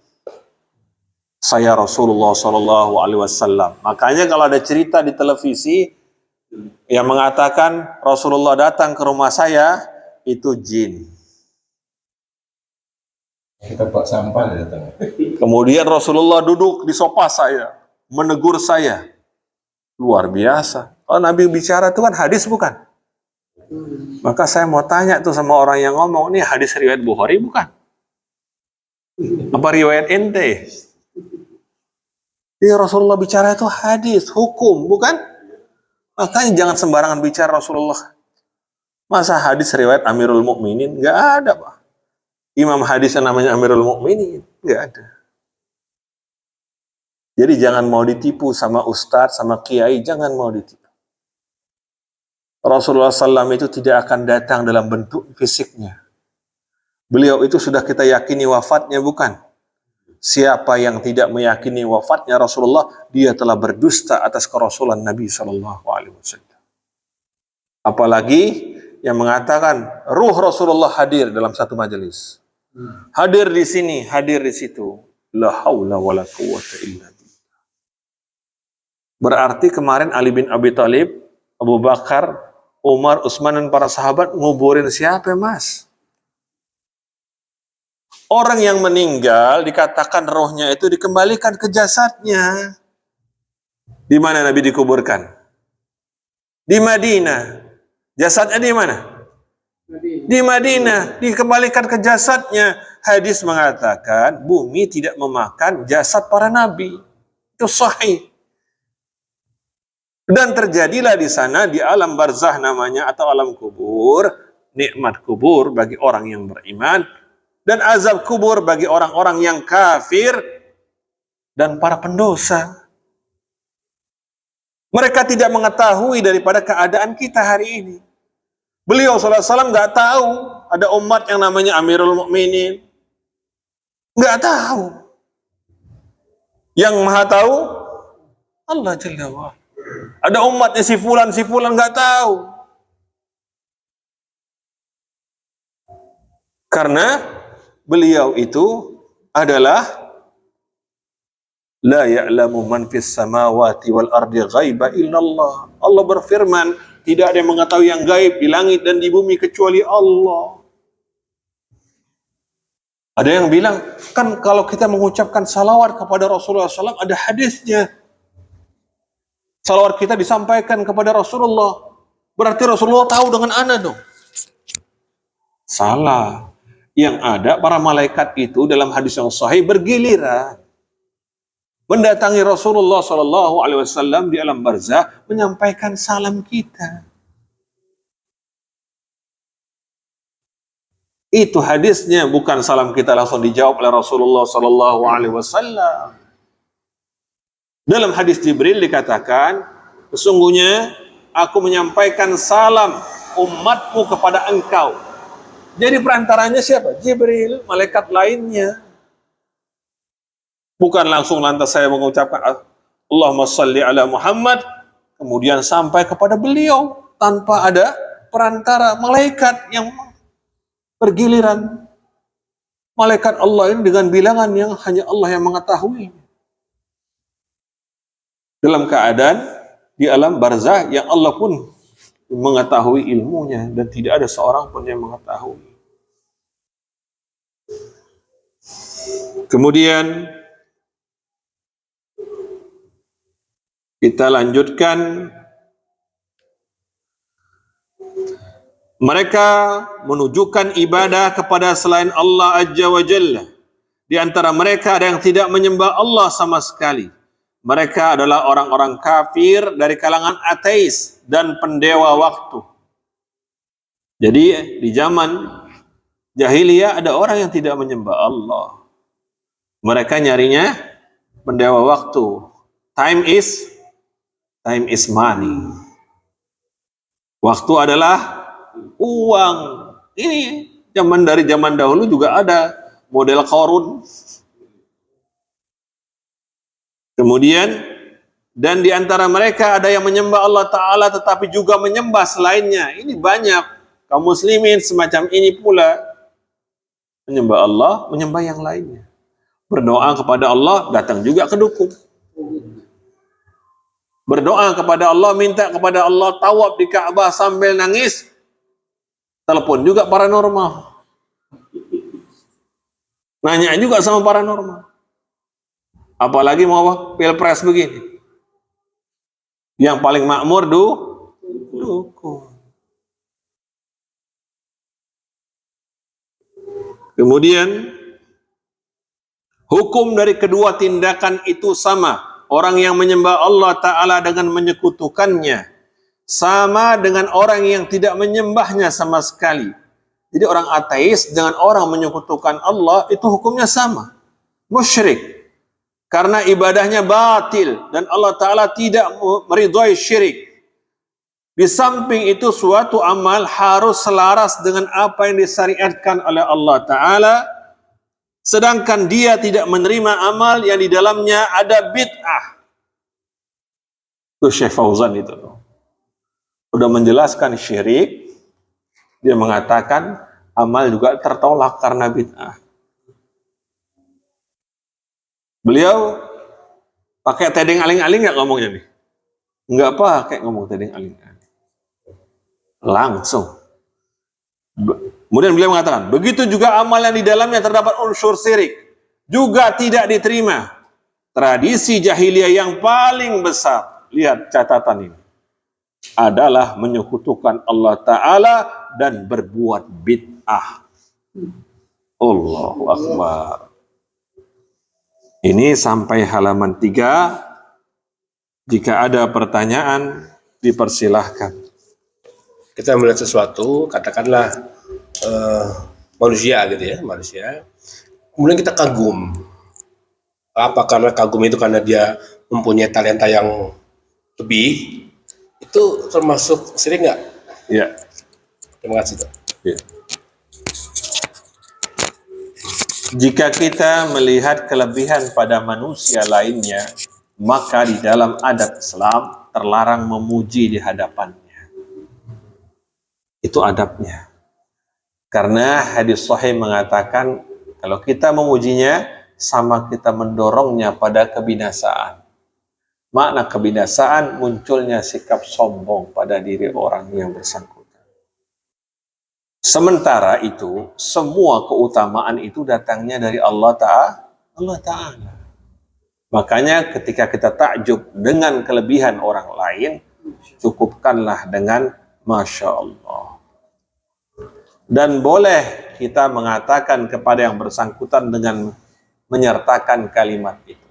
saya Rasulullah Sallallahu Alaihi Wasallam. Makanya kalau ada cerita di televisi yang mengatakan Rasulullah datang ke rumah saya, itu jin. Kita buat sampah dia datang. Kemudian Rasulullah duduk di sofa saya, menegur saya. Luar biasa. Kalau Nabi bicara itu kan hadis bukan? Maka saya mau tanya tuh sama orang yang ngomong, ini hadis riwayat Bukhari bukan? Apa riwayat ente? Jadi Rasulullah bicara itu hadis, hukum, bukan? Makanya jangan sembarangan bicara Rasulullah. Masa hadis riwayat Amirul Mukminin? Nggak ada, Pak. Imam hadis yang namanya Amirul Mukminin? Nggak ada. Jadi jangan mau ditipu sama ustadz, sama kiai, jangan mau ditipu. Rasulullah SAW itu tidak akan datang dalam bentuk fisiknya. Beliau itu sudah kita yakini wafatnya, bukan? Siapa yang tidak meyakini wafatnya Rasulullah, dia telah berdusta atas kerasulan Nabi SAW. Apalagi yang mengatakan ruh Rasulullah hadir dalam satu majelis. Hadir di sini, hadir di situ. La haula wala quwwata illa billah. Berarti kemarin Ali bin Abi Thalib, Abu Bakar, Umar, Utsman dan para sahabat nguburin siapa, Mas? Orang yang meninggal dikatakan rohnya itu dikembalikan ke jasadnya. Di mana Nabi dikuburkan? Di Madinah. Jasadnya di mana? Di Madinah. Dikembalikan ke jasadnya. Hadis mengatakan bumi tidak memakan jasad para nabi. Itu sahih. Dan terjadilah di sana, di alam barzah namanya, atau alam kubur, nikmat kubur bagi orang yang beriman, dan azab kubur bagi orang-orang yang kafir dan para pendosa. Mereka tidak mengetahui daripada keadaan kita hari ini. Beliau SAW nggak tahu ada umat yang namanya Amirul Mukminin. Nggak tahu. Yang maha tahu Allah Jalla wa'ala. Ada umatnya si fulan nggak tahu. Karena beliau itu adalah la ya'lamu man fis samawati wal ardi ghaiba illallah. Allah berfirman, tidak ada yang mengetahui yang gaib di langit dan di bumi kecuali Allah. Ada yang bilang, kan kalau kita mengucapkan salawat kepada Rasulullah SAW ada hadisnya. Salawat kita disampaikan kepada Rasulullah. Berarti Rasulullah tahu dengan ana dong. Salah. Yang ada para malaikat itu dalam hadis yang sahih bergiliran mendatangi Rasulullah SAW di alam barzah menyampaikan salam kita. Itu hadisnya, bukan salam kita langsung dijawab oleh Rasulullah SAW. Dalam hadis Jibril dikatakan, sesungguhnya aku menyampaikan salam umatmu kepada engkau. Jadi perantaranya siapa? Jibril, malaikat lainnya. Bukan langsung lantas saya mengucapkan Allahumma salli ala Muhammad, kemudian sampai kepada beliau tanpa ada perantara malaikat yang bergiliran. Malaikat Allah ini dengan bilangan yang hanya Allah yang mengetahui. Dalam keadaan di alam barzah yang Allah pun mengetahui ilmunya, dan tidak ada seorang pun yang mengetahui. Kemudian kita lanjutkan, mereka menunjukkan ibadah kepada selain Allah Azza wa Jalla. Di antara mereka ada yang tidak menyembah Allah sama sekali. Mereka adalah orang-orang kafir dari kalangan ateis dan pendewa waktu. Jadi di zaman jahiliyah ada orang yang tidak menyembah Allah. Mereka nyarinya pendewa waktu. Time is money. Waktu adalah uang. Ini dari zaman dahulu juga ada model Qarun. Kemudian, dan di antara mereka ada yang menyembah Allah Ta'ala tetapi juga menyembah selainnya. Ini banyak kaum muslimin semacam ini pula. Menyembah Allah, menyembah yang lainnya. Berdoa kepada Allah, datang juga ke dukun. Berdoa kepada Allah, minta kepada Allah, tawaf di Ka'bah sambil nangis, telepon juga paranormal. Nanya juga sama paranormal. Apalagi mau pilpres begini. Yang paling makmur dukun. Kemudian hukum dari kedua tindakan itu sama. Orang yang menyembah Allah Ta'ala dengan menyekutukannya sama dengan orang yang tidak menyembahnya sama sekali. Jadi orang ateis dengan orang menyekutukan Allah itu hukumnya sama. Musyrik. Karena ibadahnya batil dan Allah Ta'ala tidak meridhai syirik. Di samping itu suatu amal harus selaras dengan apa yang disyariatkan oleh Allah Ta'ala, sedangkan dia tidak menerima amal yang di dalamnya ada bid'ah. Itu Syekh Fauzan itu udah menjelaskan syirik, dia mengatakan amal juga tertolak karena bid'ah. Beliau pakai tedeng aling-aling nggak ngomongnya nih? Nggak pakai ngomong tedeng aling-aling. Langsung. Kemudian beliau mengatakan, begitu juga amal yang di dalamnya terdapat unsur syirik juga tidak diterima. Tradisi jahiliyah yang paling besar, lihat catatan ini, adalah menyekutukan Allah Ta'ala dan berbuat bid'ah. Allahu Akbar. Ini sampai halaman 3. Jika ada pertanyaan, dipersilahkan. Kita melihat sesuatu, katakanlah manusia gitu ya, manusia. Kemudian kita kagum. Apa karena kagum itu karena dia mempunyai talenta yang lebih, itu termasuk syirik nggak? Ya. Terima kasih. Ya. Jika kita melihat kelebihan pada manusia lainnya, maka di dalam adat Islam terlarang memuji di hadapannya. Itu adabnya. Karena hadis sahih mengatakan, kalau kita memujinya, sama kita mendorongnya pada kebinasaan. Makna kebinasaan munculnya sikap sombong pada diri orang yang bersangkutan. Sementara itu, semua keutamaan itu datangnya dari Allah Ta'ala. Makanya ketika kita takjub dengan kelebihan orang lain, cukupkanlah dengan Masya Allah. Dan boleh kita mengatakan kepada yang bersangkutan dengan menyertakan kalimat itu.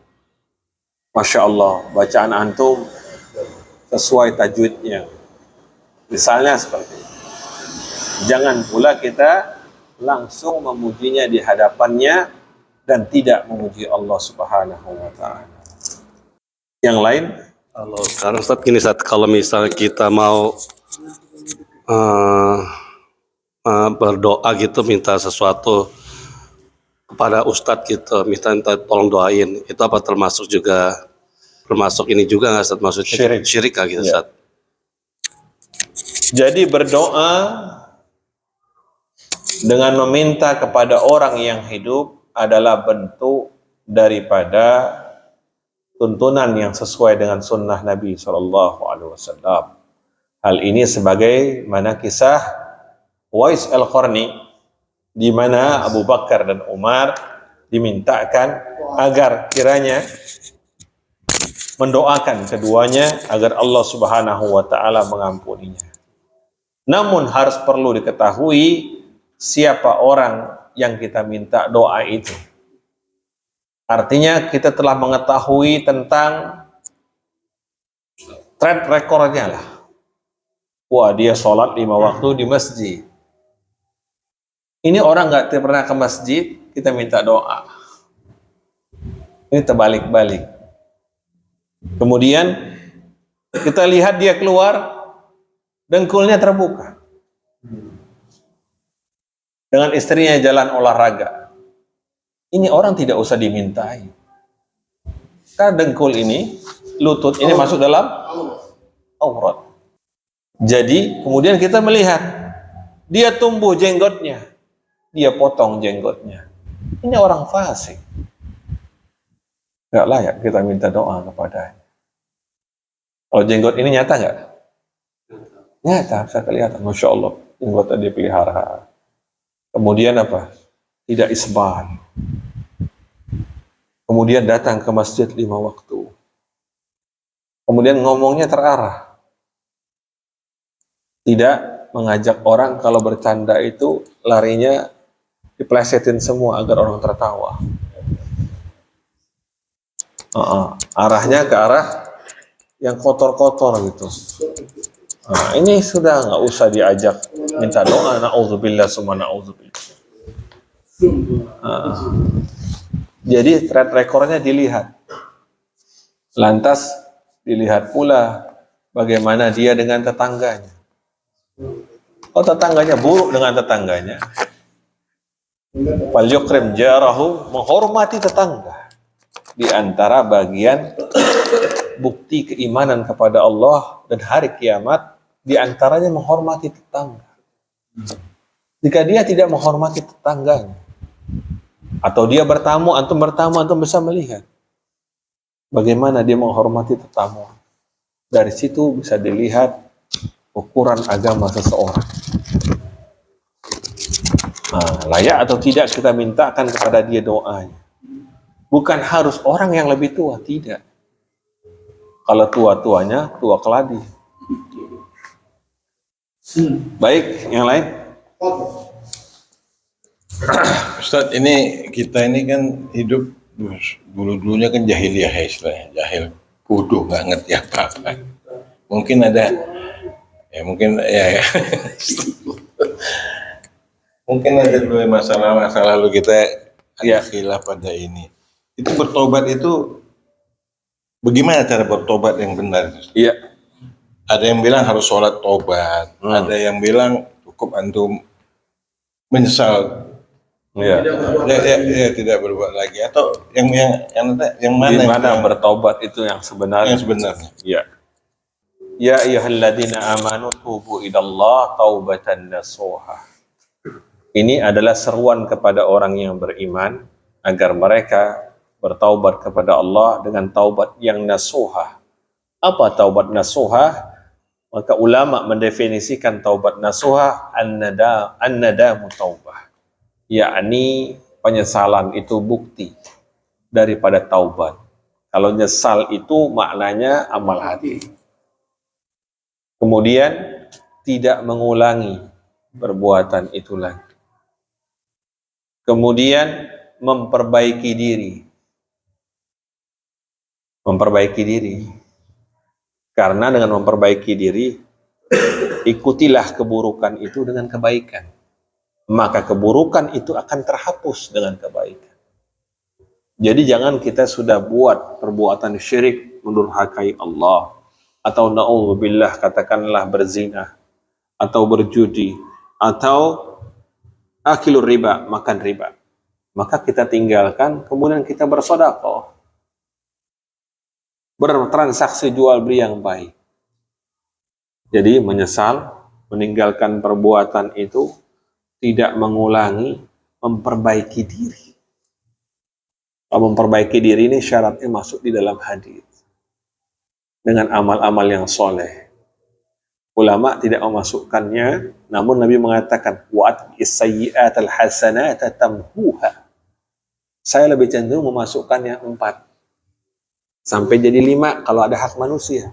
Masya Allah, bacaan antum sesuai tajwidnya. Misalnya seperti itu. Jangan pula kita langsung memujinya di hadapannya dan tidak memuji Allah Subhanahu wa Ta'ala. Yang lain? Kalau sekarang Ustaz gini, Ustaz, kalau misalnya kita mau berdoa gitu, minta sesuatu kepada Ustadz gitu, minta tolong doain, itu apa termasuk ini juga nggak Ustaz? Maksudnya syirik gitu Ustaz? Jadi berdoa dengan meminta kepada orang yang hidup adalah bentuk daripada tuntunan yang sesuai dengan sunnah Nabi SAW. Hal ini sebagai mana kisah Uwais Al-Qarni di mana Abu Bakar dan Umar dimintakan agar kiranya mendoakan keduanya agar Allah Subhanahu wa taala mengampuninya. Namun harus perlu diketahui siapa orang yang kita minta doa itu. Artinya kita telah mengetahui tentang track recordnya lah. Wah, dia sholat 5 waktu di masjid. Ini orang nggak pernah ke masjid, kita minta doa. Ini terbalik-balik. Kemudian kita lihat dia keluar, dengkulnya terbuka. Dengan istrinya jalan olahraga. Ini orang tidak usah dimintai. Karena dengkul ini, lutut ini masuk dalam aurat. Jadi kemudian kita melihat dia tumbuh jenggotnya, dia potong jenggotnya. Ini orang fasik. Gak layak kita minta doa kepadanya. Kalau jenggot ini nyata nggak? Nyata, bisa kelihatan. Masya Allah, jenggotnya dia pelihara. Kemudian apa? Tidak isbal. Kemudian datang ke masjid 5 waktu. Kemudian ngomongnya terarah. Tidak mengajak orang kalau bercanda itu larinya diplesetin semua agar orang tertawa. Arahnya ke arah yang kotor-kotor gitu. Ini sudah nggak usah diajak minta doa. Na'udzubillah summa na'udzubillah. Jadi track recordnya dilihat. Lantas dilihat pula bagaimana dia dengan tetangganya. Oh, tetangganya buruk dengan tetangganya. Wal yukrim jarahu, menghormati tetangga. Di antara bagian bukti keimanan kepada Allah dan hari kiamat, di antaranya menghormati tetangga. Jika dia tidak menghormati tetangganya, atau dia bertamu, antum bisa melihat bagaimana dia menghormati tetamu. Dari situ bisa dilihat ukuran agama seseorang. Layak atau tidak kita mintakan kepada dia doanya. Bukan harus orang yang lebih tua, tidak. Kalau tua-tuanya, tua keladi. Baik, yang lain? Ustadz, ini kita ini kan hidup dulu-dulunya kan jahiliyah istilahnya, jahil, bodoh, nggak ngerti apa-apa. Mungkin ada mungkin mungkin ada dulu masalah lalu kita khilaf pada ini. Itu bertobat itu bagaimana cara bertobat yang benar? Iya. Ada yang bilang harus sholat tobat, ada yang bilang cukup antum menyesal. Ya, tidak berbuat lagi, atau yang mana? Di mana bertobat itu yang sebenarnya? Yang sebenarnya. Ya. Ya ayyuhalladzina amanu tubu ilallah taubatan nasuha. Ini adalah seruan kepada orang yang beriman agar mereka bertaubat kepada Allah dengan taubat yang nasuha. Apa taubat nasuha? Maka ulama mendefinisikan taubat nasuha an-nadamu taubah. Yakni penyesalan itu bukti daripada taubat. Kalau nyesal itu maknanya amal hati. Kemudian tidak mengulangi perbuatan itu lagi. Kemudian memperbaiki diri. Memperbaiki diri. Karena dengan memperbaiki diri, ikutilah keburukan itu dengan kebaikan. Maka keburukan itu akan terhapus dengan kebaikan. Jadi jangan kita sudah buat perbuatan syirik mendurhakai Allah, atau na'udzubillah katakanlah berzina, atau berjudi, atau akilur riba, makan riba. Maka kita tinggalkan, kemudian kita bersedekah, bertransaksi jual beli yang baik. Jadi menyesal, meninggalkan perbuatan itu, tidak mengulangi, memperbaiki diri. Kalau memperbaiki diri ini syaratnya masuk di dalam hadis. Dengan amal-amal yang soleh. Ulama tidak memasukkannya, namun Nabi mengatakan wa'atqis sayyi'atal hasanata tamhuha. Saya lebih cenderung memasukkannya 4 sampai jadi 5 kalau ada hak manusia.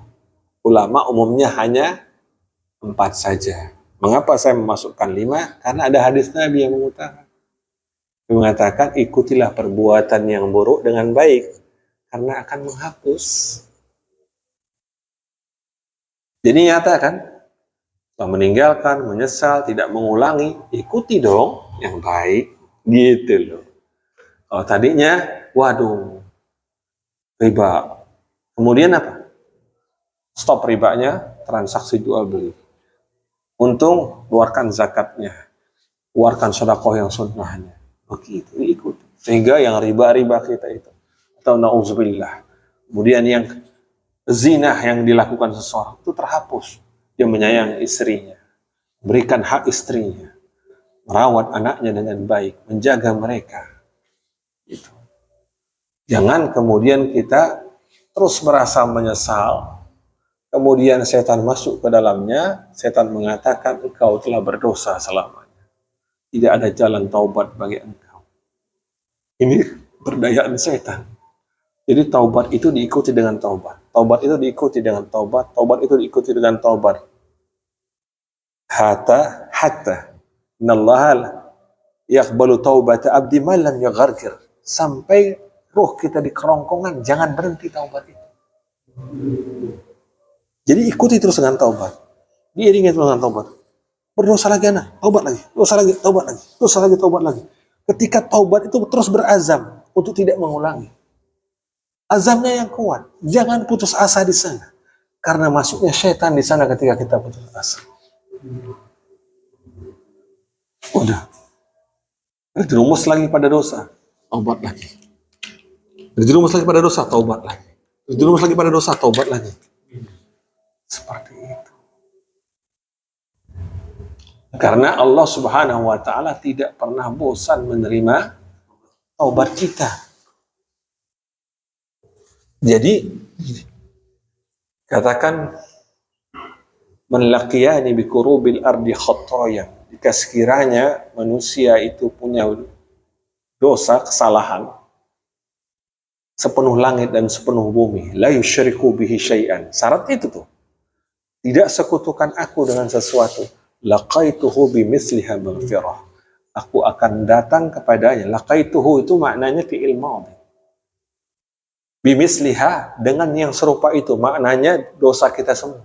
Ulama umumnya hanya 4 saja. Mengapa saya memasukkan 5? Karena ada hadis Nabi yang mengatakan ikutilah perbuatan yang buruk dengan baik karena akan menghapus. Jadi nyata kan? Setelah meninggalkan, menyesal, tidak mengulangi, ikuti dong yang baik. Gitu loh. Kalau tadinya, waduh, riba. Kemudian apa? Stop ribanya, transaksi jual beli. Untung, keluarkan zakatnya. Keluarkan sedekah yang sunnahnya. Begitu, ikuti. Sehingga yang riba-riba kita itu. Atau na'udzubillah. Kemudian yang zina yang dilakukan seseorang itu terhapus. Dia menyayangi istrinya, berikan hak istrinya, merawat anaknya dengan baik, menjaga mereka. Gitu. Jangan kemudian kita terus merasa menyesal, kemudian setan masuk ke dalamnya, setan mengatakan engkau telah berdosa selamanya. Tidak ada jalan taubat bagi engkau. Ini berdayaan setan. Jadi taubat itu diikuti dengan taubat. Taubat itu diikuti dengan taubat. Taubat itu diikuti dengan taubat. Hatta innallaha yaqbalu taubata abdi ma lam yaghargir. Sampai ruh kita di kerongkongan, jangan berhenti taubat itu. Jadi ikuti terus dengan taubat. Diiringi terus dengan taubat. Berdosa lagi anak, taubat lagi. Dosa lagi, taubat lagi. Dosa lagi, taubat lagi. Ketika taubat itu terus berazam untuk tidak mengulangi. Azamnya yang kuat. Jangan putus asa di sana. Karena masuknya setan di sana ketika kita putus asa. Udah. Terjerumus lagi pada dosa, taubat lagi. Terjerumus lagi pada dosa, taubat lagi. Terjerumus lagi pada dosa, taubat lagi. Seperti itu. Karena Allah Subhanahu wa taala tidak pernah bosan menerima taubat kita. Jadi katakan man laqiyani bi kurubil ardi khataya. Jika sekiranya manusia itu punya dosa, kesalahan sepenuh langit dan sepenuh bumi, la yusyriku bihi syai'an. Syarat itu tuh. Tidak sekutukan aku dengan sesuatu. Laqaituhu bimithliha maghfirah. Aku akan datang kepadanya. Laqaituhu itu maknanya fi'il madhi. Bimithliha dengan yang serupa itu, maknanya dosa kita semua.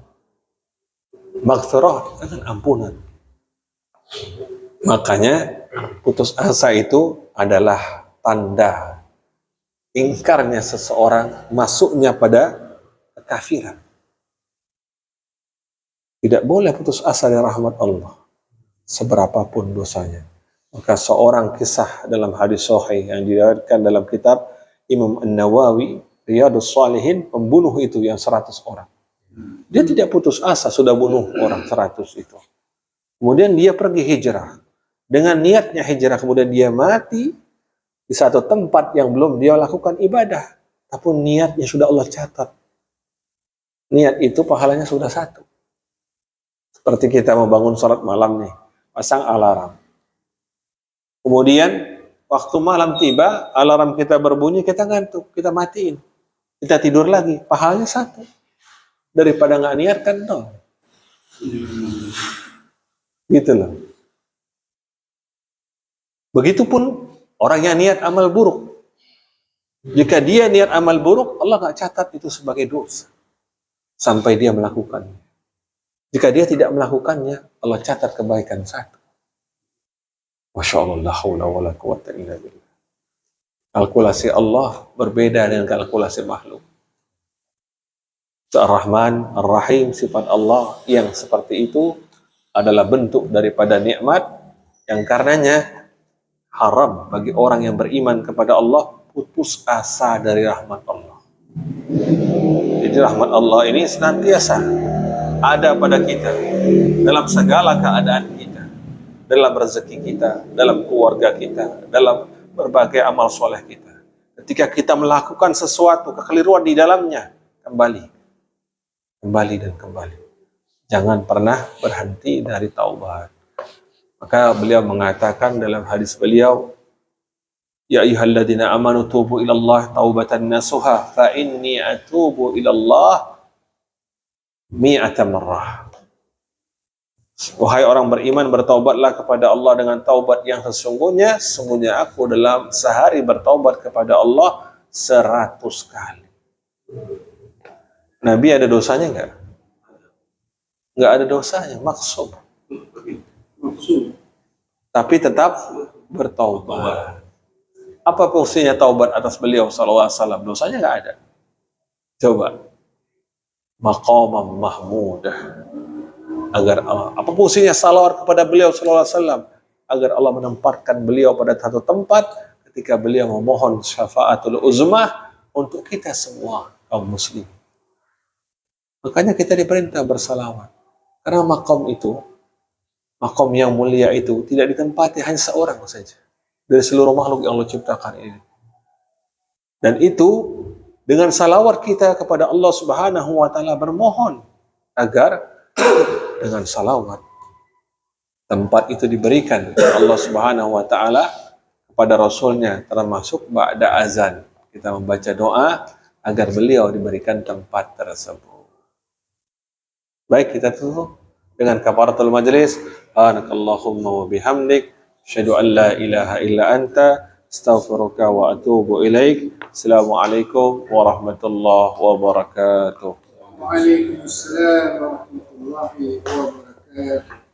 Maghfirah dengan ampunan. Makanya putus asa itu adalah tanda ingkarnya seseorang, masuknya pada kekafiran. Tidak boleh putus asa dari rahmat Allah seberapapun dosanya. Maka seorang kisah dalam hadis sahih yang diriwayatkan dalam kitab Imam An-Nawawi Riyadhus Shalihin, pembunuh itu yang 100 orang. Dia tidak putus asa sudah bunuh orang 100 itu. Kemudian dia pergi hijrah. Dengan niatnya hijrah, kemudian dia mati di satu tempat yang belum dia lakukan ibadah. Tapi niatnya sudah Allah catat. Niat itu pahalanya sudah 1. Seperti kita mau bangun sholat malam nih, pasang alarm. Kemudian waktu malam tiba, alarm kita berbunyi, kita ngantuk, kita matiin. Kita tidur lagi, pahalanya 1. Daripada nggak niat kan 0. Gitu loh. Begitupun orang yang niat amal buruk. Jika dia niat amal buruk, Allah nggak catat itu sebagai dosa sampai dia melakukannya. Jika dia tidak melakukannya, Allah catat kebaikan 1. Masya Allah, la haula wa la quwwata illa billah. Kalkulasi Allah berbeda dengan kalkulasi makhluk. Ar-Rahman, Ar-Rahim, sifat Allah yang seperti itu adalah bentuk daripada nikmat yang karenanya haram bagi orang yang beriman kepada Allah putus asa dari rahmat Allah. Jadi rahmat Allah ini senantiasa ada pada kita dalam segala keadaan kita, dalam rezeki kita, dalam keluarga kita, dalam berbagai amal soleh kita. Ketika kita melakukan sesuatu kekeliruan di dalamnya, kembali dan kembali. Jangan pernah berhenti dari taubat. Maka beliau mengatakan dalam hadis beliau, Ya ayyuhalladzina amanu tubu ilallah taubatan nasuha fa inni atubu ilallah mi'ata marrah. Wahai orang beriman, bertaubatlah kepada Allah dengan taubat yang sesungguhnya. Sesungguhnya aku dalam sehari bertaubat kepada Allah 100 kali. Nabi ada dosanya enggak? Enggak ada dosanya, maksum. Tapi tetap bertaubat. Apa fungsinya taubat atas beliau sallallahu alaihi wasallam? Dosanya enggak ada. Coba. Maqamam mahmudah. Agar Allah. Apa fungsinya salawat kepada beliau sallallahu alaihi wasallam? Agar Allah menempatkan beliau pada satu tempat ketika beliau memohon syafaatul uzmah untuk kita semua kaum muslim. Makanya kita diperintah bersalawat. Karena maqam itu, maqam yang mulia itu tidak ditempati hanya seorang saja dari seluruh makhluk yang Allah ciptakan ini. Dan itu dengan salawat kita kepada Allah Subhanahu wa taala bermohon agar dengan salawat tempat itu diberikan oleh Allah Subhanahu wa taala kepada Rasulnya, termasuk ba'da azan. Kita membaca doa agar beliau diberikan tempat tersebut. Baik, kita tutup dengan kafaratul majlis. Subhanakallahumma wa bihamdik, asyhadu an la ilaha illa anta, astaghfiruka wa atubu ilaik. Assalamualaikum warahmatullahi wabarakatuh. Waalaikumsalam warahmatullahi wabarakatuh.